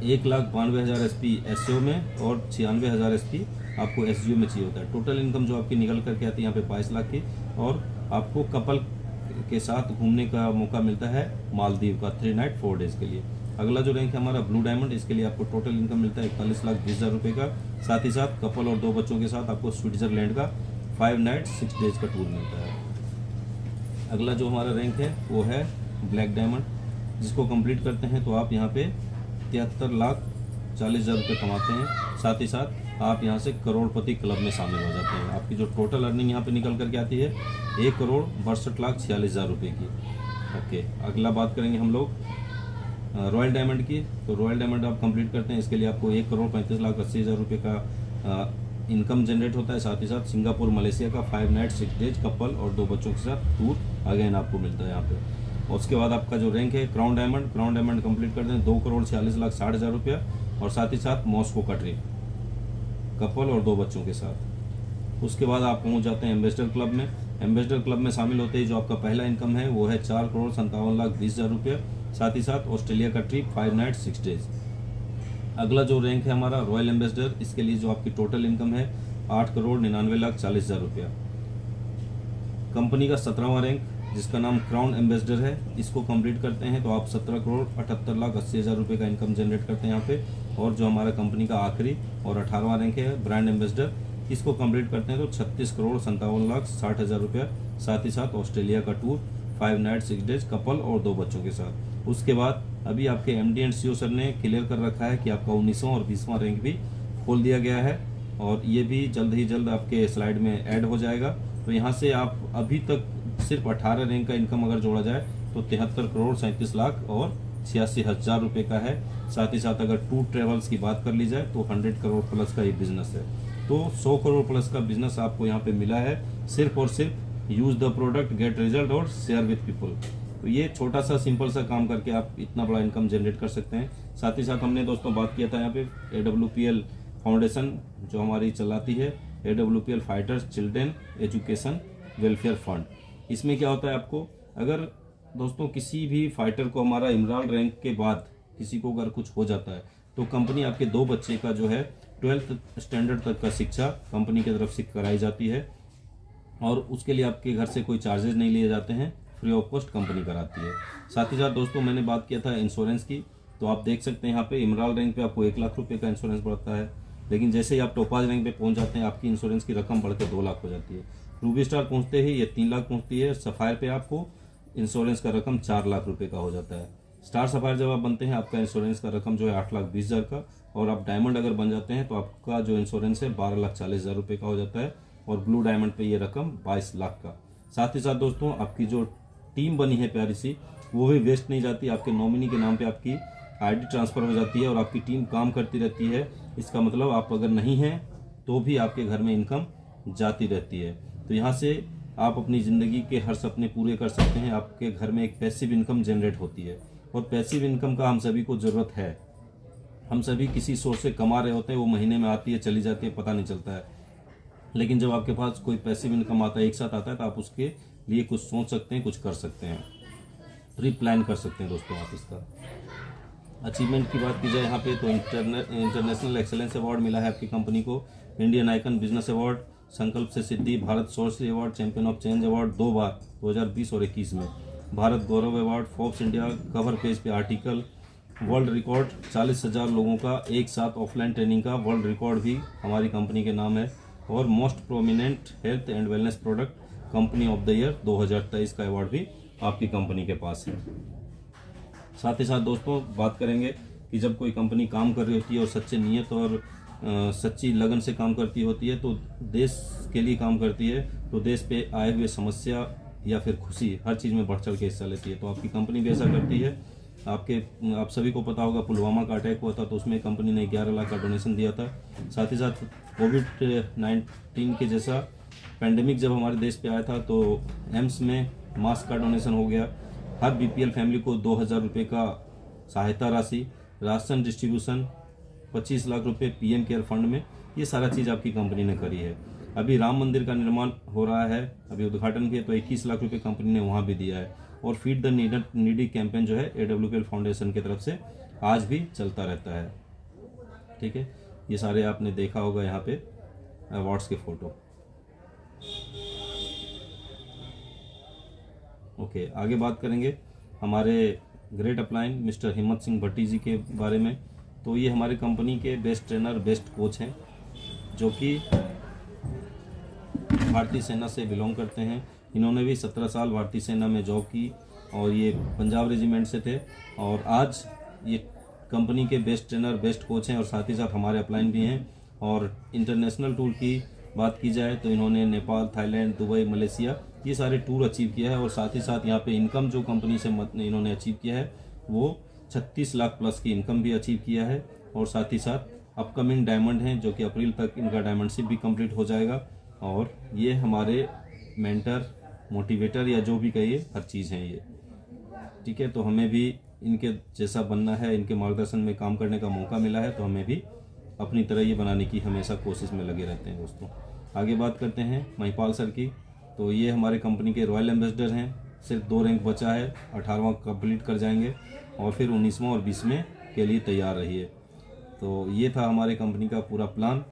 1,92,000 SP SEO में और 96,000 SP आपको SGO में चाहिए होता है। टोटल इनकम जो आपकी निकल करके आती है यहाँ पे 22 लाख की। और आपको कपल के साथ घूमने का मौका मिलता है मालदीव का 3 नाइट 4 डेज़ के लिए। अगला जो रैंक है हमारा ब्लू डायमंड, इसके लिए आपको टोटल इनकम मिलता है 41,20,000 रुपये का। साथ ही साथ कपल और 2 बच्चों के साथ आपको स्विट्जरलैंड का 5 नाइट 6 डेज़ का टूर मिलता है। अगला जो हमारा रैंक है वो है ब्लैक डायमंड, जिसको कंप्लीट करते हैं तो आप यहाँ पे 73,40,000 रुपये कमाते हैं। साथ ही साथ आप यहाँ से करोड़पति क्लब में शामिल हो जाते हैं। आपकी जो टोटल अर्निंग यहाँ पे निकल करके आती है 1,62,46,000 रुपये की। ओके, अगला बात करेंगे हम लोग रॉयल डायमंड की। तो रॉयल डायमंड आप कंप्लीट करते हैं, इसके लिए आपको 1,35,80,000 रुपये का इनकम जनरेट होता है। साथ ही साथ सिंगापुर मलेशिया का 5 नाइट 6 डेज कपल और 2 बच्चों के साथ टूर अगेन आपको मिलता है यहाँ पे। और उसके बाद आपका जो रैंक है crown diamond, crown diamond complete करते हैं 2,46,60,000 रुपया और साथ ही साथ मॉस्को का ट्रिप कपल और 2 बच्चों के साथ। उसके बाद आप पहुँच जाते हैं एम्बेसडर क्लब में। एम्बेसडर क्लब में शामिल होते ही जो आपका पहला इनकम है वो है 4,57,20,000 रुपया। साथ ही साथ ऑस्ट्रेलिया का ट्रिप 5 नाइट 6 डेज। अगला जो रैंक है हमारा रॉयल एम्बेसडर, इसके लिए जो आपकी टोटल इनकम है 8,99,40,000 रुपया। कंपनी का 17वां रैंक जिसका नाम क्राउन एम्बेसडर है, इसको कंप्लीट करते हैं तो आप 17,78,80,000 रुपये का इनकम जनरेट करते हैं यहाँ पे। और जो हमारा कंपनी का आखिरी और 18वां रैंक है ब्रांड एम्बेसडर, इसको कंप्लीट करते हैं तो 36,57,60,000 रुपया। साथ ही साथ ऑस्ट्रेलिया का टूर 5 नाइट 6 डेज कपल और 2 बच्चों के साथ। उसके बाद अभी आपके MD एंड CEO सर ने क्लियर कर रखा है कि आपका 19वां और 20वां रैंक भी खोल दिया गया है और ये भी जल्द ही जल्द आपके स्लाइड में ऐड हो जाएगा। तो यहाँ से आप अभी तक सिर्फ 18 रैंक का इनकम अगर जोड़ा जाए तो 73,37,00,000 और 86,000 रुपये का है। साथ ही साथ अगर टूर ट्रेवल्स की बात कर ली जाए तो 100 करोड़ प्लस का ये बिजनेस है। तो 100 करोड़ प्लस का बिजनेस आपको यहाँ पे मिला है सिर्फ और सिर्फ use the product get result और शेयर विद पीपल। तो ये छोटा सा सिंपल सा काम करके आप इतना बड़ा इनकम जनरेट कर सकते हैं। साथ ही साथ हमने दोस्तों बात किया था यहाँ पे AWPL फाउंडेशन जो हमारी चलाती है, AWPL fighters children education welfare fund. इसमें क्या होता है, आपको अगर दोस्तों किसी भी फाइटर को हमारा इमरान रैंक के बाद किसी को अगर कुछ हो जाता है तो कंपनी आपके 2 बच्चे का जो है 12th स्टैंडर्ड तक का शिक्षा कंपनी की तरफ से कराई जाती है और उसके लिए आपके घर से कोई चार्जेस नहीं लिए जाते हैं, फ्री ऑफ कॉस्ट कंपनी कराती है। साथ ही साथ दोस्तों मैंने बात किया था इंश्योरेंस की, तो आप देख सकते हैं यहाँ पे इमरान रैंक पे आपको 1 लाख रुपए का इंश्योरेंस बढ़ता है, लेकिन जैसे ही आप टोपाज रैंक पे पहुंच जाते हैं आपकी इंश्योरेंस की रकम बढ़ के 2 लाख हो जाती है। रूबी स्टार पहुंचते ही ये 3 लाख पहुंचती है। सफायर पे आपको इंश्योरेंस का रकम 4 लाख रुपए का हो जाता है। स्टार सफायर जब आप बनते हैं आपका इंश्योरेंस का रकम जो है 8,20,000 का, और आप डायमंड अगर बन जाते हैं तो आपका जो इंश्योरेंस है 12,40,000 रुपये का हो जाता है, और ब्लू डायमंड पे ये रकम 22 लाख का। साथ ही साथ दोस्तों आपकी जो टीम बनी है प्यारी सी, वो भी वेस्ट नहीं जाती, आपके नॉमिनी के नाम पे आपकी ID ट्रांसफ़र हो जाती है और आपकी टीम काम करती रहती है। इसका मतलब आप अगर नहीं हैं तो भी आपके घर में इनकम जाती रहती है। तो यहाँ से आप अपनी ज़िंदगी के हर सपने पूरे कर सकते हैं। आपके घर में एक पैसिव इनकम जनरेट होती है, और पैसिव इनकम का हम सभी को ज़रूरत है। हम सभी किसी सोर्स से कमा रहे होते हैं, वो महीने में आती है चली जाती है, पता नहीं चलता है। लेकिन जब आपके पास कोई पैसिव इनकम आता है, एक साथ आता है, तो आप उसके लिए कुछ सोच सकते हैं, कुछ कर सकते हैं, प्री प्लान कर सकते हैं दोस्तों आप इसका। अचीवमेंट की बात की जाए यहाँ पे तो इंटरनेशनल एक्सेलेंस अवार्ड मिला है आपकी कंपनी को, इंडियन आइकन बिजनेस अवार्ड, संकल्प से सिद्धि, Bharat source award, champion of change award 2 बार 2020 और 21 में, Bharat Gaurav award, Forbes India cover page पे आर्टिकल, वर्ल्ड रिकॉर्ड 40,000 लोगों का एक साथ ऑफलाइन ट्रेनिंग का वर्ल्ड रिकॉर्ड भी हमारी कंपनी के नाम है, और most prominent health and wellness product company of the year 2023 का अवार्ड भी आपकी कंपनी के पास है। साथ ही साथ दोस्तों बात करेंगे कि जब कोई कंपनी काम कर रही होती है और सच्चे नियत और सच्ची लगन से काम करती होती है, तो देश के लिए काम करती है, तो देश पे आए हुए समस्या या फिर खुशी हर चीज़ में बढ़ चढ़ के हिस्सा लेती है। तो आपकी कंपनी भी ऐसा करती है। आप सभी को पता होगा पुलवामा का अटैक हुआ था, तो उसमें कंपनी ने 11 लाख का डोनेशन दिया था। साथ ही साथ कोविड-19 के जैसा पैंडेमिक जब हमारे देश पे आया था, तो एम्स में मास्क का डोनेशन हो गया। हर बीपीएल फैमिली को 2,000 रुपये का सहायता राशि, राशन डिस्ट्रीब्यूशन, 25 लाख रुपए पीएम केयर फंड में, ये सारा चीज़ आपकी कंपनी ने करी है। अभी राम मंदिर का निर्माण हो रहा है, अभी उद्घाटन किया, तो 21 लाख रुपए कंपनी ने वहाँ भी दिया है। और फीड द नीडी कैंपेन जो है AWPL फाउंडेशन की तरफ से आज भी चलता रहता है। ठीक है, ये सारे आपने देखा होगा यहाँ पे अवार्ड्स के फोटो। ओके, आगे बात करेंगे हमारे ग्रेट अपलाइन मिस्टर हिम्मत सिंह भट्टी जी के बारे में। तो ये हमारे कंपनी के बेस्ट ट्रेनर, बेस्ट कोच हैं, जो कि भारतीय सेना से बिलोंग करते हैं। इन्होंने भी 17 साल भारतीय सेना में जॉब की और ये पंजाब रेजिमेंट से थे, और आज ये कंपनी के बेस्ट ट्रेनर, बेस्ट कोच हैं, और साथ ही साथ हमारे अपलाइन भी हैं। और इंटरनेशनल टूर की बात की जाए तो इन्होंने नेपाल, थाईलैंड, दुबई, मलेशिया, ये सारे टूर अचीव किया है। और साथ ही साथ यहाँ पे इनकम जो कंपनी से इन्होंने अचीव किया है वो 36 लाख प्लस की इनकम भी अचीव किया है। और साथ ही साथ अपकमिंग डायमंड हैं, जो कि अप्रैल तक इनका डायमंडशिप भी कंप्लीट हो जाएगा। और ये हमारे मेंटर, मोटिवेटर या जो भी कहिए, हर चीज़ हैं ये। ठीक है, तो हमें भी इनके जैसा बनना है, इनके मार्गदर्शन में काम करने का मौका मिला है, तो हमें भी अपनी तरह ये बनाने की हमेशा कोशिश में लगे रहते हैं दोस्तों। आगे बात करते हैं महिपाल सर की। तो ये हमारे कंपनी के रॉयल एम्बेसडर हैं। सिर्फ 2 रैंक बचा है, 18वां कंप्लीट कर जाएंगे और फिर 19वां और 20वें के लिए तैयार रहिए। तो ये था हमारे कंपनी का पूरा प्लान।